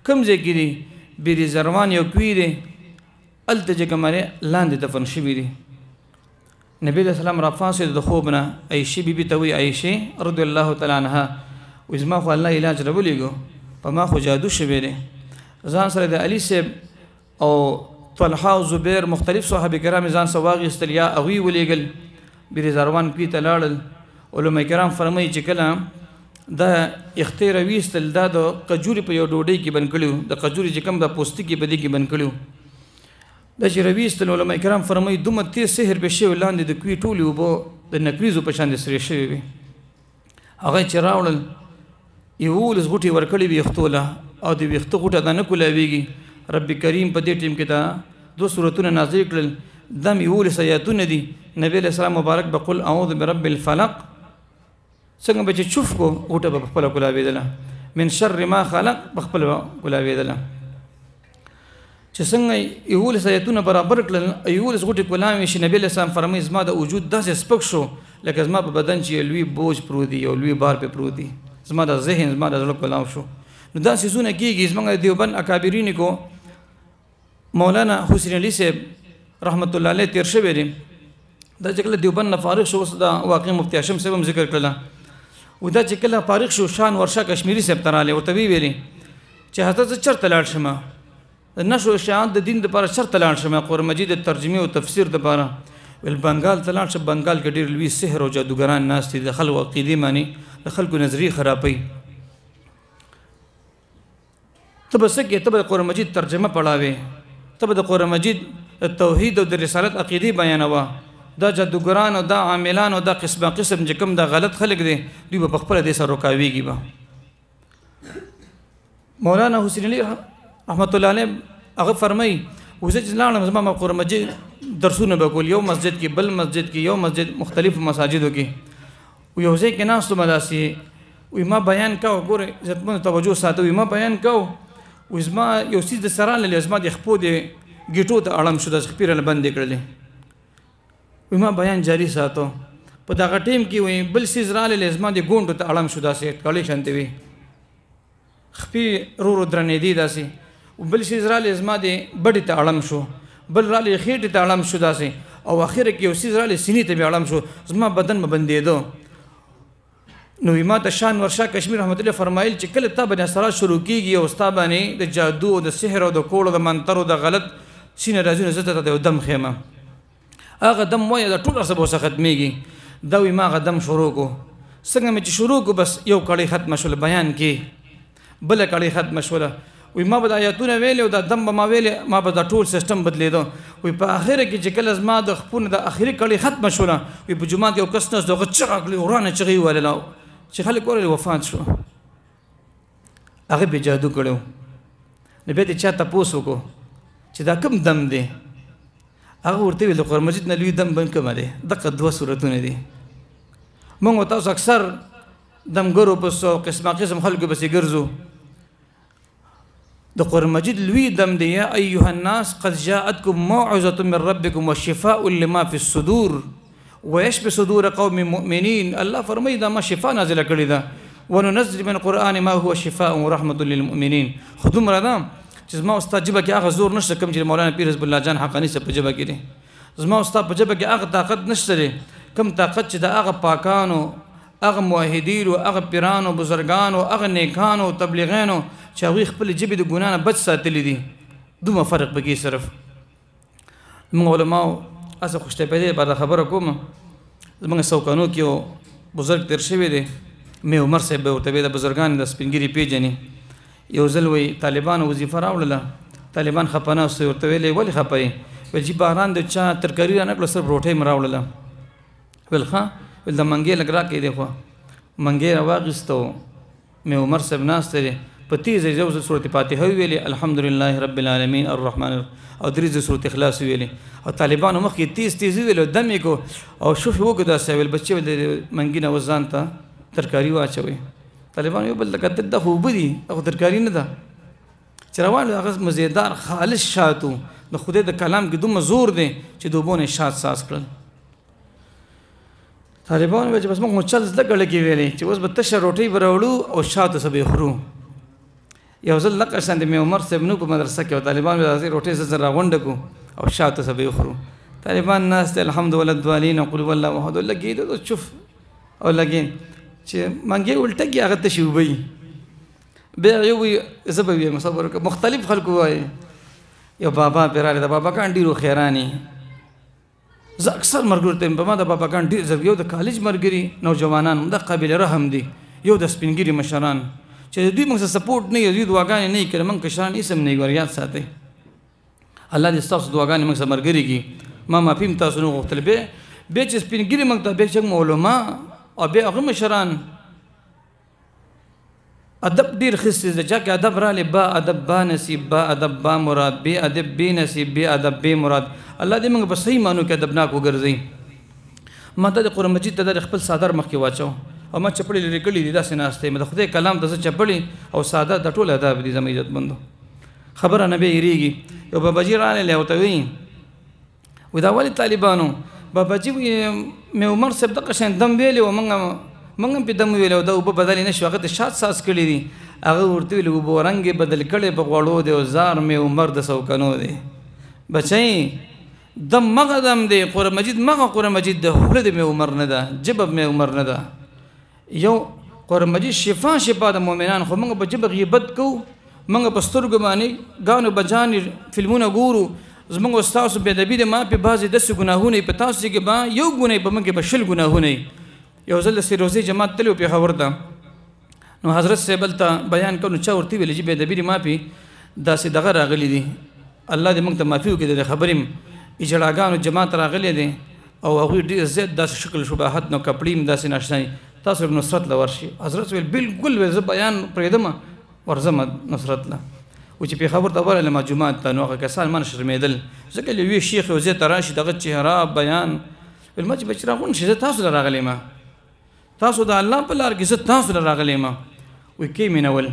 [SPEAKER 1] کم ځای کې دی بیری زروان یو کوي دی الته چې کومه لاندې دفن شوی دی نبی علیہ السلام را فاسد د خوبنا عائشہ بیبي ته وی عائشہ رضی الله تعالی عنها وزما خو الله علاج رولېګو په ما خو جادو شوی دی ځان سره د علي صاحب او طلحه او زبیر مختلف صحابه کرام ځان سره واغستل یا اوی ولېګل بیری زروان کوي ته لاړل علماء کرام فرمایي چې کله دا اختیار ویستل دا د قجوري په یو ډوډۍ کې بن کړو د قجوري چې کوم د پوستکی کې بدی کې بن کړو د چې رويستل علماء کرام فرمایي دومره تیز سحر به شی ولاندې د کوي ټولي وبو د نکریزو په شان د سری شوی وي هغه چې راوړل یو لس غوټي ورکړي وي ختوله او د ویخته غوټه د نه کولاويږي رب کریم په دې ټیم کې دا دوه سورتونه نازل کړل دم یو لس آیاتونه دي نبی له سلام مبارک بقول اعوذ برب الفلق څنګه به چې چوف کو غوټه په خپل کولاويدله من شر ما خلق په خپل کولاويدله چې څنګه یو لس آیاتونه برابر کړل یو لس غوټي کولام شي نبی له سلام فرمایي زما د وجود داسې سپک شو لکه زما په بدن چې لوی بوج پروت دی او لوی بار په پروت دی زما د ذهن زما د زړه کولام شو نو دا سيزونه کېږي زمونږ دیوبند اکابرین کو مولانا حسین علي صاحب رحمت الله علیه تیر شوی دی دا چې کله دیوبند نه فارغ شو دا واقع مفتی هاشم صاحب هم ذکر کړل و دا چې کله فارغ شو شان ورشا کشمیری صاحب تراله ورته ویلي چې حضرت چرته لاړ شمه نشو شان د دین د لپاره چرته لاړ شمه قرآن مجید ترجمه او تفسیر د لپاره ول بنگال ته لاړ شم بنگال کې ډیر لوی سحر او جادوګران ناس دي د خلکو عقیده معنی د خلکو نظری خرابي ته بس کې ته قرآن مجید ترجمه پڑھاوي ته د قرآن مجید توحید او د رسالت عقیده بیانوا دا جادوګران او دا عاملان او دا قسم چې کوم دا غلط خلک دي دوی په خپل د سر رکاويږي با مولانا حسین علی رحمت الله علیه هغه فرمایي وزه چې لاړم زما قرآن مجید درسونه وکول یو مسجد کې بل مسجد کې یو مسجد مختلف مساجدو کې یو ځای کې ناس ته مداسي وي ما بیان کاو ګوره عزتمن توجه ساتو ما بیان کاو وې زما یو څیز د سره راغلی زما د خپو د ګیټو ته اړم شو داسې خپې رانه بندې کړلې وایي ما بیان جاري ساتو په دغه ټیم کې وایي بل څیز راغلی زما د ګونډو ته اړم شو داسې کړې شانتې وي خپې رو رو درنېدې داسې بل څیز راغلی زما د بډې ته اړم شو بل راغلی خېټې ته اړم شو داسې او اخره کې یو څیز راغلی سینې ته مې اړم شو زما بدن مې بندېدو نو ما ته شان ورشاه کشمیر رحمت الله فرمایل چې کله تا باندې اثرات شروع کیږي او ستا باندې د جادو او د سحر او د کوړو د منترو د غلط سینه راځي نو زه ته د دم خیمه هغه دم وایه د ټول څه به ورڅخه ختمېږي دا وایي ما هغه دم شروع کو څنګه مې چې شروع کو بس یو کړۍ ختمه شوله بیان کې بله کړۍ ختمه شوله وایي ما به د آیاتونه ویلې او دا دم به ما ویلې ما به دا ټول سیسټم بدلېدو وایي په اخره کې چې کله زما د خپونه د اخري کړۍ ختمه شوله وایي په جومات یو کس ناست هغه چغه کړې ورانه چغې وویله چې خلک ورله وفات شو هغه به جادو کړو نو بیا دې چا تپوس وکړو چې دا کوم دم دی هغه ورته ویل د قرآن مجید نه لوی دم بند کومه دی دغه دوه صورتونه دي موږ تاسو اکثر دمګرو پسې قسمه قسم خلکو پسې ګرځو د قرآن مجید لوی دم دی یا ایها الناس قد جاءتكم موعظة من ربكم وشفاء لما في الصدور ويشفي صدور قوم مؤمنين الله فرمایي دا ما شفاء نازله کړې ده وننزل من القرآن ما هو شفاء ورحمة للمؤمنين خدوم ردا چې زما استاد جبه کې هغه زور نشته کوم چې مولانا پیر حزب الله جان حقانی صاحب په جبه کې دی زما استاد په جبه کې هغه طاقت نشته دی کوم طاقت چې د هغه پاکانو هغه موحدینو هغه پیرانو بزرګانو هغه نیکانو تبلیغانو چې هغوی خپل جبې د ګناه نه بچ ساتلی دي دومره فرق پکې صرف موږ علماو اسه خوشتپېدې په دا خبره کوم زموږ سوکانو کې یو بزرګ تېر شوی دی مې عمر صاحب به ورته ویل د بزرګانو د سپینګیري پیژني یو ځل وایي طالبانو وظیفه راوړله طالبان خفه ناست ورته ویلې ولې خفه یې ویل چې باران د چا ترکاري رانه کړله صرف روټۍ مې راوړله ویل ښه ویل د منګې لږ راکړې دی خو منګې راواخیسته مې عمر صاحب ناست دی په تیز یو ځل سورت فاتحه ویلې الحمدلله رب العالمین الرحمن او درې ځل سورت اخلاص ویلې او طالبانو مخکې تیز ویلو دم یې کو او شوف یې وکړو داسې ویل بچې ویل د منګي نه اوس ځان ته ترکاري واچوئ طالبانو یو بل لکه دا خو اوبه دي هغه ترکاري نه ده چې روان هغه مزیدار خالص شاتو د خدای د کلام کې دومره زور دی چې د اوبو نه شات ساز کړل طالبانو ویل چې بس موږ چل زده کړل کې ویلې چې اوس به تشه روټۍ به راوړو او شاتو څه به خورو یو ځل لکه شان د مې عمر صاحب نو په مدرسه کې او طالبان به داسې روټۍ څه راغونډه کو او شاتو څه به خورو طالبان ناست الحمد لله الضالین قل والله احد لګي ته چوف او لګي چې منګي الټه کې هغه ته شوبې بیا یو زه به مصبر مختلف خلکو وای یو بابا پیراله د بابا کان ډیرو خیرانی زه اکثر مرګور ته په ما د بابا کان ډیر یو د کالج مرګري نوجوانان د قابل رحم دي یو د سپینګری مشران چې دوی موږ سپورټ نه یو دعاګانې نه کړي موږ کشران اسم نه ګوریات ساتي الله دې تاسو دعاګانې موږ سمرګري کی ما مافیم تاسو نو غوښتل به چې سپینګری موږ ته به چې علماء او به هغه مشران ادب ډیر خصيص ده چې ادب را لې با ادب با نصیب با ادب با مراد به ادب به نصیب به ادب به مراد الله دې موږ په صحیح مانو کې ادب ناک وګرځي ما ته د قرآن مجید ته د خپل صادر مخ کې واچو او ما چپړې لري کړي دي داسې ناشته مې د خدای کلام ته چپړې او ساده د ټول ادب دي زموږ عزت مندو خبره نه به یریږي یو بابا جی رانه له وته وی ودا ولي طالبانو بابا جی مې عمر صاحب د قشن دم ویلې و منګ په دم ویلې او د وب بدل نه شو هغه د شات ساس کړي دي هغه ورته ویل وب رنگ بدل کړي په غوړو دی او زار مې عمر د سوکنو دی بچي دم مغدم دی قرآن مجید مغه قرآن مجید د خله د مې عمر نه ده جبب مې عمر نه ده یو قرآن مجید شفا د مؤمنان خو موږ په جبه غیبت کو موږ په سترګو باندې غانو بجانې فلمونه ګورو زموږ استاد به د بيد ما په بعضې داسې ګناهونه په تاسو کې با یو ګناه په موږ په شل ګناهونه یو ځل سیروزي جماعت تلو په خبر ده نو حضرت سیبل ته بیان کړو چا ورته ویل چې به د بيد ما په داسې دغه راغلي دي الله دې موږ ته معافي وکړي د خبرې اجړاګانو جماعت راغلي دي او هغه ډیر زیات داسې شکل شباهت نو کپړیم داسې نشنای تاسو نصرت لورشي حضرت ویل بالکل ویل زه بیان پرېدم ورزم نصرت له و چې په خبر ته ورله ما جماعت ته نو هغه کسان من شرمېدل ځکه لوی شیخ او زه تراشي دغه چهره بیان ول ما چې بچراغون شي تاسو راغلی ما تاسو د الله په لار کې زه تاسو راغلی ما وې کې مینول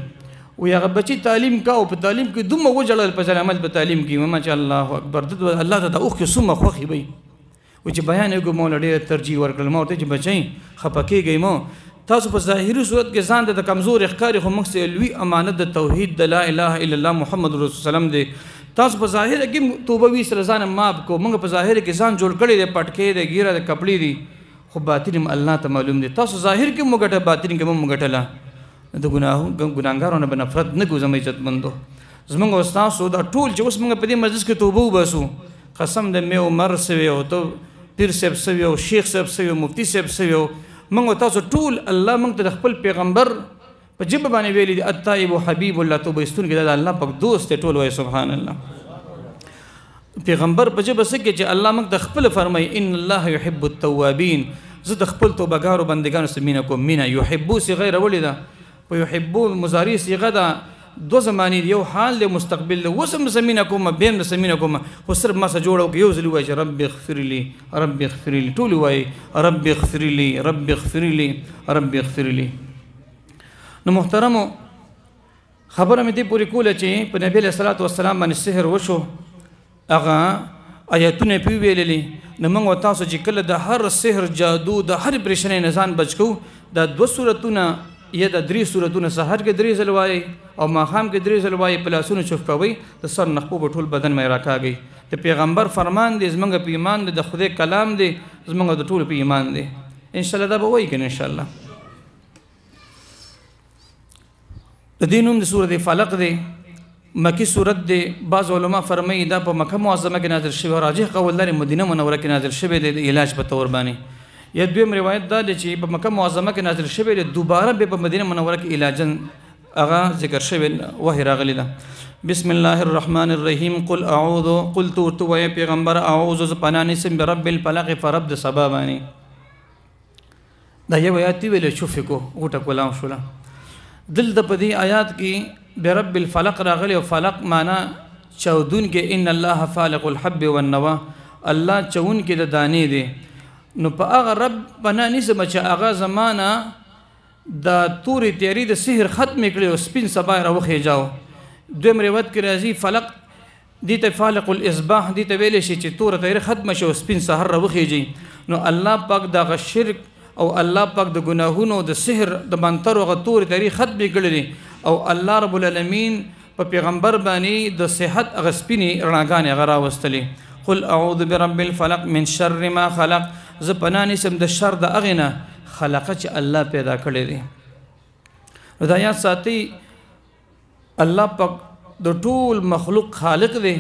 [SPEAKER 1] وی هغه بچی تعلیم کا او په تعلیم کې دومره وجړل په ځل عمل په تعلیم کې ما چې الله اکبر د الله ته د اوخ کې سمه خوخي وي و چې بیان یې کوم ډېر ترجیح ورکړل ما ورته چې بچی خپکیږي مو تاسو په ظاهري صورت کې ځان د کمزور ښکاری خو موږ سه لوی امانت د توحید د لا اله الا الله محمد رسول سلام دی تاسو په ظاهر کې توبه وی سره ځان ماب کو موږ په ظاهر کې ځان جوړ کړی دی پټکې دی ګیره د کپړې دی خو باطن الله ته معلوم دی تاسو ظاهر کې موږ باطن کې موږ ګټلا د ګناهګارانو به نفرت نه کوم عزت مندو زمونږ استاد سو دا ټول چې اوس موږ په دې مجلس کې توبه وباسو قسم دې مې عمر سوي او ته پیر صاحب سوي او شیخ صاحب سوي او مفتی صاحب سوي موږ تاسو ټول الله موږ ته خپل پیغمبر په جبه باندې ویلي دي الطيب حبيب الله توبه استون کې د الله پاک دوست ټول وای سبحان الله پیغمبر په جبه سکه چې الله موږ د خپل فرمای ان الله يحب التوابين زه د خپل توبګارو بندگانو سمینه کوم مینا يحبو سی غیر ولدا په يحبو مضارع صيغه ده دو زمانی یو حال له مستقبل له وسم سمینه کوم بهم سمینه کوم خو صرف ما سره جوړو یو ځل وای رب اغفر لي رب اغفر لي ټول وای رب اغفر لي رب اغفر لي رب اغفر لي نو محترمو خبره مې دې پوری کوله چې په نبی له صلوات و سلام باندې سحر وشو هغه آیاتونه پی ویلې نو موږ تاسو چې کله د هر سحر جادو د هر پریشانې نه ځان بچ کو د دو سورتونه یا د درې سورتونه سحر کې درې ځل وایي او ماښام کې درې ځل وایي په لاسونو چوف کوي د سر نخپو په ټول بدن مې راکاږي د پیغمبر فرمان دی زمونږ په ایمان دی د خدای کلام دی زمونږ د ټول په ایمان دی ان شاء الله دا به وایي کنه ان شاء الله د دې نوم د سورۃ فلق دی مکی سورت دی بعض علما فرمایي دا په مکه معظمه کې نازل شوی راجح قول لري مدینه منوره کې نازل شوی دی د علاج په تور باندې یا دویم روایت دا دی چې په مکه معظمه کې نازل شوی دی دوباره به په مدینه منوره کې علاجن اغا ذکر شوی وحی راغلی ده بسم الله الرحمن الرحیم قل اعوذ قلت تو یا پیغمبر اعوذ پناه نسم برب الفلق فرب د سبا باندې دا یو آیات ویل شوف کو غټه کولام شولا دل د پدی آیات کې برب الفلق راغلی او فلق معنا چودون کې ان الله فالق الحب والنوى الله چون کې د دانې دی نو په هغه رب پناه نیسم چې هغه زمانہ د تورې تیاری د سحر ختم کړي او سپین سبا راوخې جاو دویم روایت کې راځي فلق دې ته فالق الاصباح دې ته ویل شي چې تور تیاری ختم شي او سپین سحر راوخېږي نو الله پاک د شرک او الله پاک د ګناهونو د سحر د منتر او تور تیاری ختم کړي او الله رب العالمین په پیغمبر باندې د صحت غسپینی رڼاګانې غرا واستلې قل اعوذ برب الفلق من شر ما خلق ز پناه نسم د شر د اغنه خلق چې الله پیدا کړی دی دا یا ساتي الله پاک د ټول مخلوق خالق دی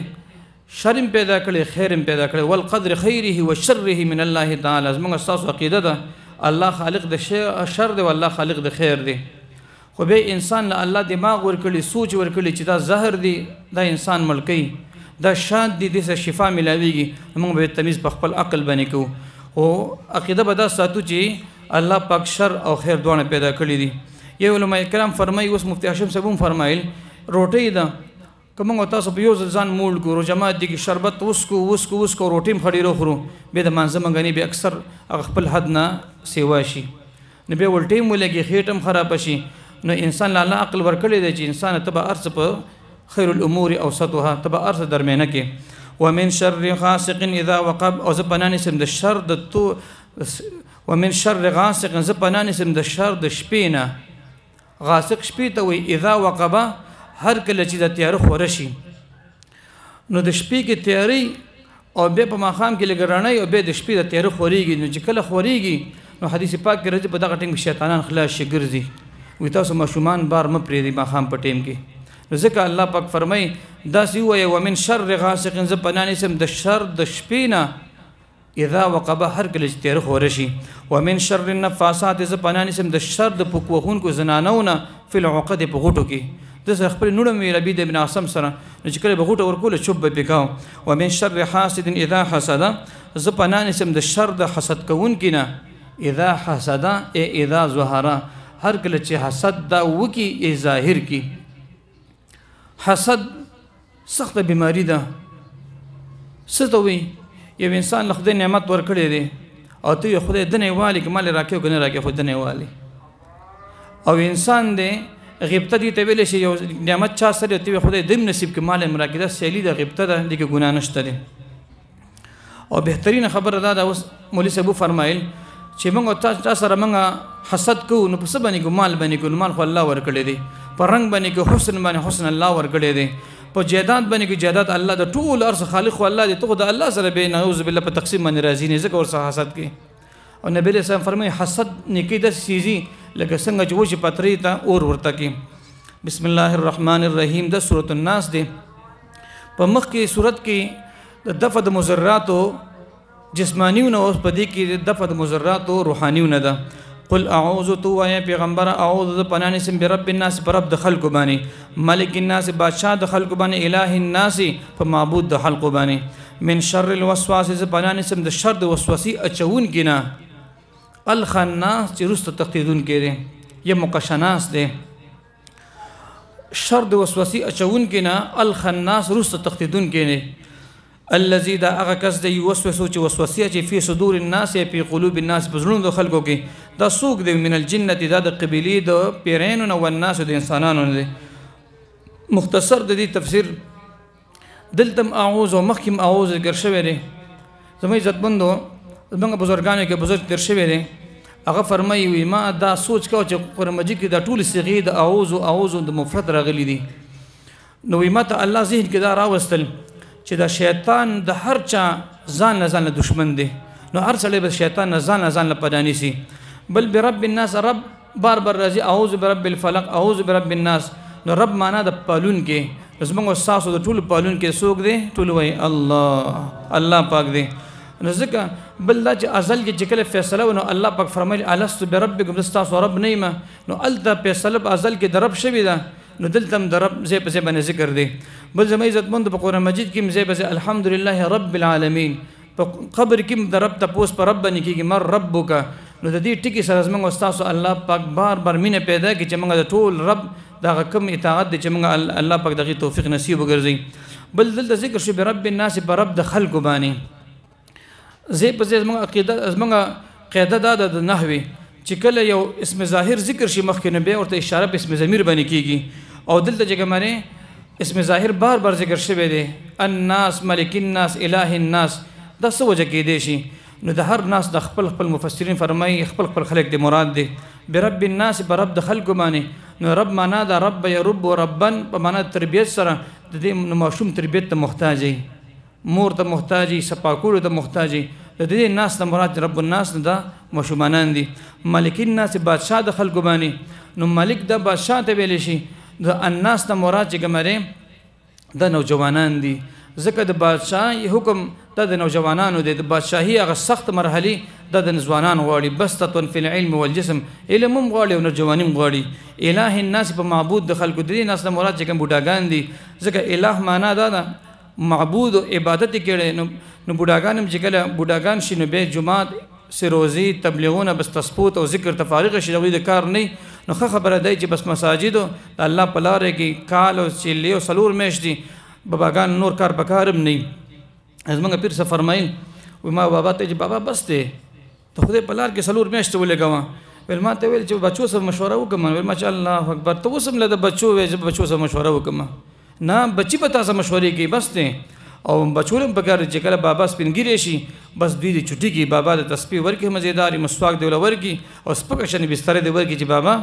[SPEAKER 1] شر پیدا کړی خیر پیدا کړی والقدر خیره وشره من الله تعالی زموږ اساس عقیده ده الله خالق د شر دی والله خالق د خیر دی خو به انسان له الله دماغ ورکړي سوچ ورکړي چې دا زهر دی دا انسان ملکی دا شاد دی د شفا ملاویږي موږ به تمیز په خپل عقل باندې کوو او عقیده به دا ساتو چې الله پاک شر او خیر دوه پیدا کړی دي یو علماء کرام فرمایي اوس مفتی هاشم صاحب فرمایل روټي دا کومه تاسو په یو ځان مول کو جماعت دي کې شربت وسکو روټیم خړی خورو به د مانځه منګنی به اکثر خپل حد نه سیوا شي نه به ولټیم ولګي خېټم خراب شي نو انسان له عقل ورکړی دی چې انسان تبع ارث په خیر الامور اوسطها تبع ارث درمیانه کې ومن شر غاسق اذا وقب او زپنان اسم د شر د تو ومن شر غاسق زپنان اسم د شر د شپینا غاسق شپې ته وي اذا وقب هر کله چې د تیار خورشي نو د شپې کې تیاری او به په ماخام کې لګرانای او به د شپې د تیار خوريږي نو چې کله خوريږي نو حدیث پاک کې راځي په دغه ټیم شیطانان خلاص شي ګرځي وي تاسو ماشومان بار م پرې دی ماخام په ټیم کې ځکه الله پاک فرمای دا سی وای ومن شر غاسق ز پنان اسم د شر د شپینا اذا وقب هر کله چې تیر خورشي ومن شر النفاسات ز پنان اسم د شر د پکوخون کو زنانونه فی العقد په غټو کې د خپل نوړم وی ربی د ابن عاصم سره چې کله به غټو ورکول چوب به پکاو ومن شر حاسد اذا حسد ز پنان اسم د شر د حسد کوون کینا اذا حسد اذا ظهر هر کله چې حسد دا وکی ای ظاهر کی حسد سخت بیماری ده ستوي یو انسان له خدای نعمت ورکړي دي او ته یو خدای دنه والی کمال راکیو کنه راکیو خدای نه والی او انسان دې غیبته دي ته ویل شي یو نعمت چا سره ته خدای دیم نصیب کې مال مراکده سیلی د غیبته ده دغه ګناه نشته دي او بهترین خبره دا اوس مولوی صاحب فرمایل چې موږ تا سره موږ حسد کوو نو په څه باندې مال باندې کو مال خو الله ورکړي دي په رنگ باندې کو حسن باندې حسن الله ورکړي دي په جیدات باندې کو جیدات الله د ټول ارض خالق الله دي ته د الله سره به نعوذ بالله په تقسیم باندې راضي نه ځکه ورسره حسد کوي او نبی رسول الله فرمایي حسد نیکی د سيزي لکه څنګه چې وجه پتري ته اور ورته کی بسم الله الرحمن الرحیم د سورۃ الناس دی په مخ کې سورۃ کې د دفع د مضراتو جسمانیونه او په دې کې د دفع د مضراتو روحانیونه ده قل اعوذ تو یا پیغمبر اعوذ پنانه سم برب الناس برب د خلق باندې ملک الناس بادشاہ د خلق باندې الہ الناس په معبود د خلق باندې من شر الوسواس ز پنانه سم د شر د وسوسې اچون کینا الخناس چې رست تقیدون کړي یا مقشناس دی شر د وسوسې اچون کینا الخناس رست تقیدون کړي الذي دا هغه کس دی وسوسه چې وسوسه چې په صدور الناس په قلوب الناس په زړونو د خلکو کې دا سوق دی من الجنه دا د قبيلي د پیرانو او الناس د انسانانو دی مختصر د دې تفسیر دلتم اعوذ او مخکم اعوذ ګرشوي دی زموږ عزتمندو زموږ بزرګانو کې بزرګ تر شوی دی هغه فرمایي وي ما دا سوچ کو چې قرآن مجید کې دا ټول صيغې د اعوذ د مفرد راغلي دي نو ماته الله ذهن کې دا راوستل چې دا شیطان د هر چا ځان نه ځان دشمن دی نو هر څلې به شیطان نه ځان پدانی سي بل برب الناس رب بار راځي اعوذ برب الفلق اعوذ برب الناس نو رب معنا د پالون کې زموږ ساسو د ټول پالون کې سوق دی ټول وای الله پاک دی نو ځکه بل دا چې ازل کې چې کله فیصله ونه الله پاک فرمایي الست بربکم استاسو رب نیمه نو الته فیصله په ازل کې درب شوی ده نو دلته د رب زې په باندې ذکر دی بل زمې عزتمند په قرآن مجید کې زې په الحمدلله رب العالمین په قبر کې د رب تاسو پر رب باندې کېږي مر ربک نو د دې ټکی سره زموږ استاد الله پاک بار مینه پیدا کی چې موږ د ټول رب دا کوم اطاعت دي چې موږ الله پاک دغه توفیق نصیب وګرځي بل دلته ذکر شو برب الناس پر رب د خلق باندې زې په زموږ عقیده زموږ قاعده د نحوی چې کله یو اسم ظاهر ذکر شي مخکې نه به ورته اشاره په اسم ضمیر باندې کیږي او دلته چې معنی اسم ظاهر بار ذکر شوی دی الناس ملک الناس الہ الناس دا څه وجه کې دی شي نو د هر ناس د خپل مفسرین فرمایي خپل خلق دی مراد دی برب الناس برب د خلق باندې نو رب معنا دا رب یرب ربن په معنا تربیت سره د دې ماشوم تربیت ته محتاج دی مور ته محتاج دی سپاکولو ته محتاج دی د دې ناس ته مراد رب الناس دا ماشومانان دي ملک الناس بادشاہ د خلق باندې نو ملک د بادشاہ ته ویل شي د الناس ته مراد چې ګمره د نوجوانان دي ځکه د بادشاہ حکم د نوجوانانو د بادشاہي هغه سخت مرحله د نوجوانان غواړي بسطه فی العلم والجسم علم غواړي او نوجوانیم غواړي الہ الناس په معبود د خلق د ناس ته مراد چې کوم بوډاګان دي ځکه الہ معنا دا معبود او عبادت کړي نو بوډاګان چې کله بوډاګان شي نو به جمعات سروزی تبلیغونه بس تسبوت او ذکر تفاریغ شي د کار نه نو خبره دی چې بس مساجد الله په لار کې کال او چلی او سلور میش دي باباګان نور کار پکارم نه زمونږ پیر څه فرمایي و ما بابا ته چې بابا بس ته خدای په لار کې سلور میش ته ولګوا ول ما ته ویل چې بچو سره مشوره وکم ول ما شاء الله اکبر ته وسم له بچو وې بچو سره مشوره وکم نه بچی په تاسو مشورې کې بس ته او بچولم پکار چې کله بابا سپینګری شي بس دوی چټي کې بابا د تسبیح ورکه مزیداری مسواک دی ورکی او سپکشن بستر دی ورکی چې بابا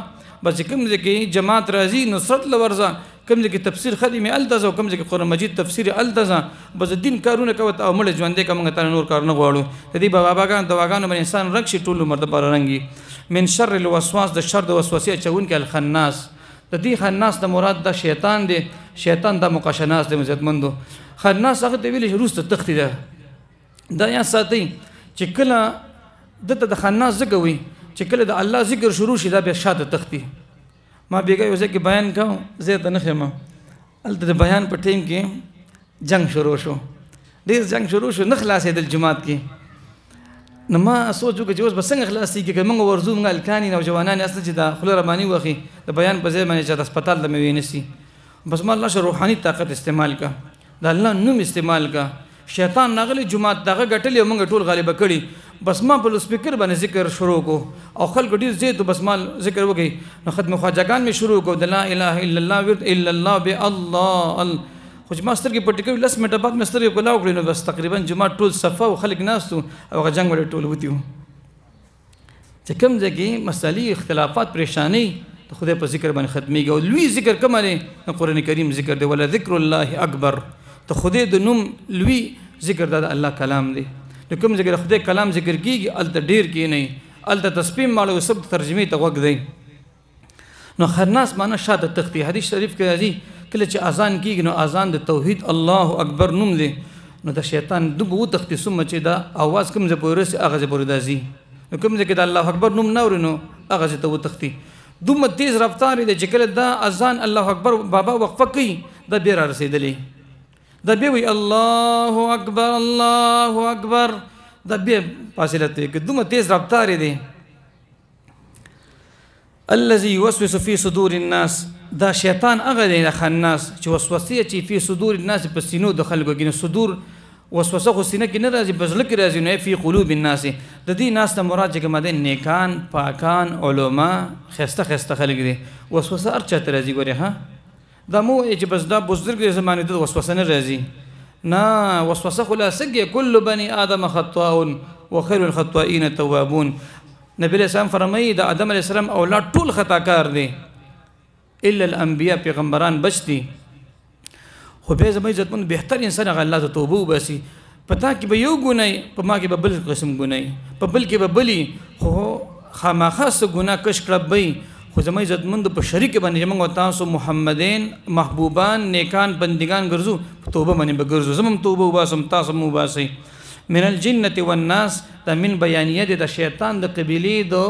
[SPEAKER 1] بس کوم ځکه جماعت راځي نصرت لورزه کوم ځکه تفسیر خدمه التزا کوم ځکه قرآن مجید تفسیر التزا بس دین کارونه کوي او مړ ژوندې کوم ته نور کار نه غواړو د دې باباګان دواګانو باندې انسان رکشي ټول مرده پر رنګي من شر الوسواس د شر د وسوسې چون کې الخناس د دې خناس د مراد د شیطان دی شیطان د مقشناس د عزتمندو خناس هغه دی ویل روسته تختی ده دا یا ساتي چې کله د خناس زګوي چې کله د الله ذکر شروع شي دا به شاته تختی ما بیګا یو ځکه بیان کوم زه ته نه خمه الته د بیان په ټیم کې جنگ شروع شو ډیر جنگ شروع شو نه خلاصې د جماعت کې نو ما سوچو چې اوس بس څنګه خلاصي کې موږ ورزو موږ الکانی نوجوانان اصل چې د خلو رمانی وخی د بیان په ځای باندې چې د هسپتال د موینسي بس ما الله روحاني طاقت استعمال کا د الله نوم استعمال کا شیطان نغلی جماعت دغه غټل موږ ټول غالب کړي بس ما په سپیکر باندې ذکر شروع کو او خلک ډیر زیات بس ما ذکر وکي نو ختم خواجهګان می شروع کو د لا اله الا الله ورد الا الله به الله خو چې ماستر کې پټیکل لس منټه بعد ماستر کې کولاو کړی نو بس تقریبا جمعه ټول صفه او خلک ناستو او غجنګ وړ ټول وتیو چې کوم ځکه مسالې اختلافات پریشانی ته خدای په ذکر باندې ختميږي او لوی ذکر کوم دی قرآن کریم ذکر دی ولا ذکر الله اکبر ته خدای د نوم لوی ذکر د الله کلام دی نو کوم ذکر خدای کلام ذکر کیږي ال ته ډیر کی نه ال ته تسبیح مالو سب ترجمه ته وګ دی نو خرناس معنا شاته تختی حدیث شریف کې راځي کله چې اذان کیږي نو اذان د توحید الله اکبر نوم دی نو د شیطان دبو تختی سم چې دا आवाज کوم ځای پورې سي هغه ځای پورې دازي نو کوم ځای کې د الله اکبر نوم نه ورنو هغه ځای ته تختی دومره تیز رفتار دی چې کله دا اذان الله اکبر بابا وقفه کوي دا بیر رسیدلې دا به وی الله اکبر دا به فاصله ته کې دومره تیز رفتار دی الذي يوسوس في صدور الناس دا شیطان هغه دی خناس چې وسوسه چې په صدور الناس په سینو د خلکو کې صدور وسوسه خو سینه کې نه راځي بزله کې راځي نو په قلوب الناس د دې ناس ته مراد چې کوم دي نیکان پاکان علما خسته خلک دي وسوسه ارچا ته راځي ګوره ها دا مو چې بس دا بزرګ زمانه د وسوسه نه راځي نه وسوسه خلاصه كل بني ادم خطاء وخير الخطائين التوابون نبی اسلام فرمایي د آدم علیه السلام اولاد ټول خطاکار دي الا الانبیاء پیغمبران بچتي خو به زموږ عزتمن بهتر انسان هغه الله ته توبه وباسي پتا کې به یو ګناي په ما کې به بل قسم ګناي په بل کې به بلی خو خامخاص ګناه کش کړبې خو زموږ عزتمن په شریک باندې موږ تاسو محمدین محبوبان نیکان بندگان ګرځو توبه باندې به ګرځو زموږ توبه وباسم تاسو مو وباسي من الجنه والناس دا من بیانیه د شیطان د قبيله دو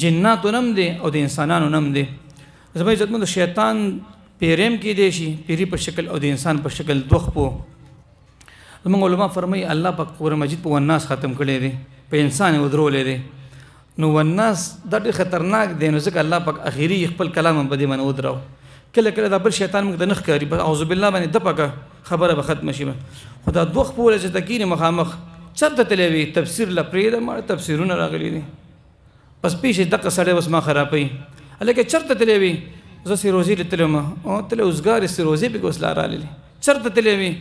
[SPEAKER 1] جناتو نم دي او د انسانانو نم دي زموږ عزتمن شیطان پیریم کې دی شي پیری په شکل او د انسان په شکل دوخ پو زموږ علما فرمایي الله په قرآن مجید په والناس ختم کړی دی په انسان ودرولې دی نو والناس دا ډېر خطرناک دی نو ځکه الله پاک اخیری خپل کلام په دې باندې ودراو کله کله دا بل شیطان موږ د نخ کاری بس اعوذ بالله باندې دپکه خبره به ختم شي خدا دوخ پو چې تکینه مخامخ چرته تلوي تفسیر لپاره ما تفسیرونه راغلي دي پس پیښه دغه سړی وس ما خرابې الکه چرته تلوي زه سیروزی لتلم او تل اوسګار سیروزی په ګوسلا را للی چرته تلوي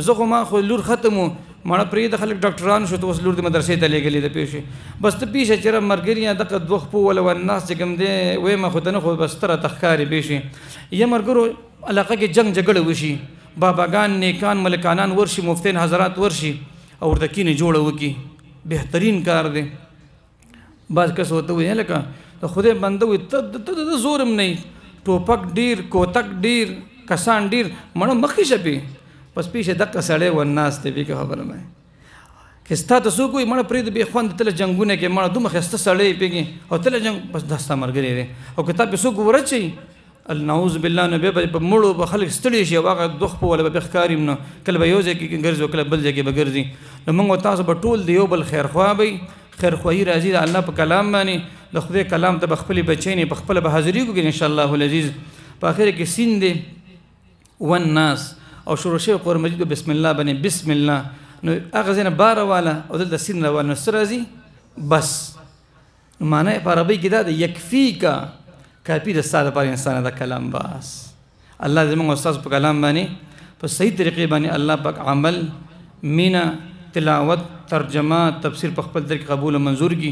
[SPEAKER 1] زه خو ما خو لور ختمو مړه پرې د خلک ډاکټران شو ته اوس لور د مدرسې ته لګلې د پیښه بس ته پیښه چیرې مرګریا دغه دوخ په ول وناس چې کوم دی وې ما خو ته خو بس تر تخکاری پیښه یا مرګرو علاقه کې جنگ جګړه وشي باباګان نیکان ملکانان ورشي مفتین حضرات ورشي او ورته کینه جوړه وکي بهترین کار دی باز کس ہوتا ہوئی ہے لکه د خدای بنده وي ته زورم نه ټوپک ډیر کوتک ډیر کسان ډیر مړه مخې شپي پس پیښه دغه سړی والناس ته به خبره مې کستا ته سو کوئی مړه پرې د به خوند تل جنگونه کې مړه دومره خسته سړی پیږي او تل جنگ بس دستا مرګري دی او کتاب سو ګوره چي النعوذ بالله نبی په مړو په خلک ستړي شي واغه دوخ په ولا به ښکاریم نو کله به یو ځای کې ګرځو کله بل ځای کې به ګرځي نو موږ تاسو په ټول دیو بل خیر خوابي خیر خوایي راځي د الله په کلام باندې د خدای کلام ته بخپل بچینې بخپل به حاضرې کوي ان شاء الله العزیز په اخر کې سین دی والناس او شروع شي قرآن مجید بسم الله باندې بسم الله نو هغه زنه بار والا او د سین والا سرازي بس معنی په عربی کې دا یکفیکا کافی د ساده پر انسان دا کلام بس الله زموږ استاد په کلام باندې په صحیح طریقې باندې الله پاک عمل مینا تلاوت ترجمه تفسیر په خپل در قبول او منظور کی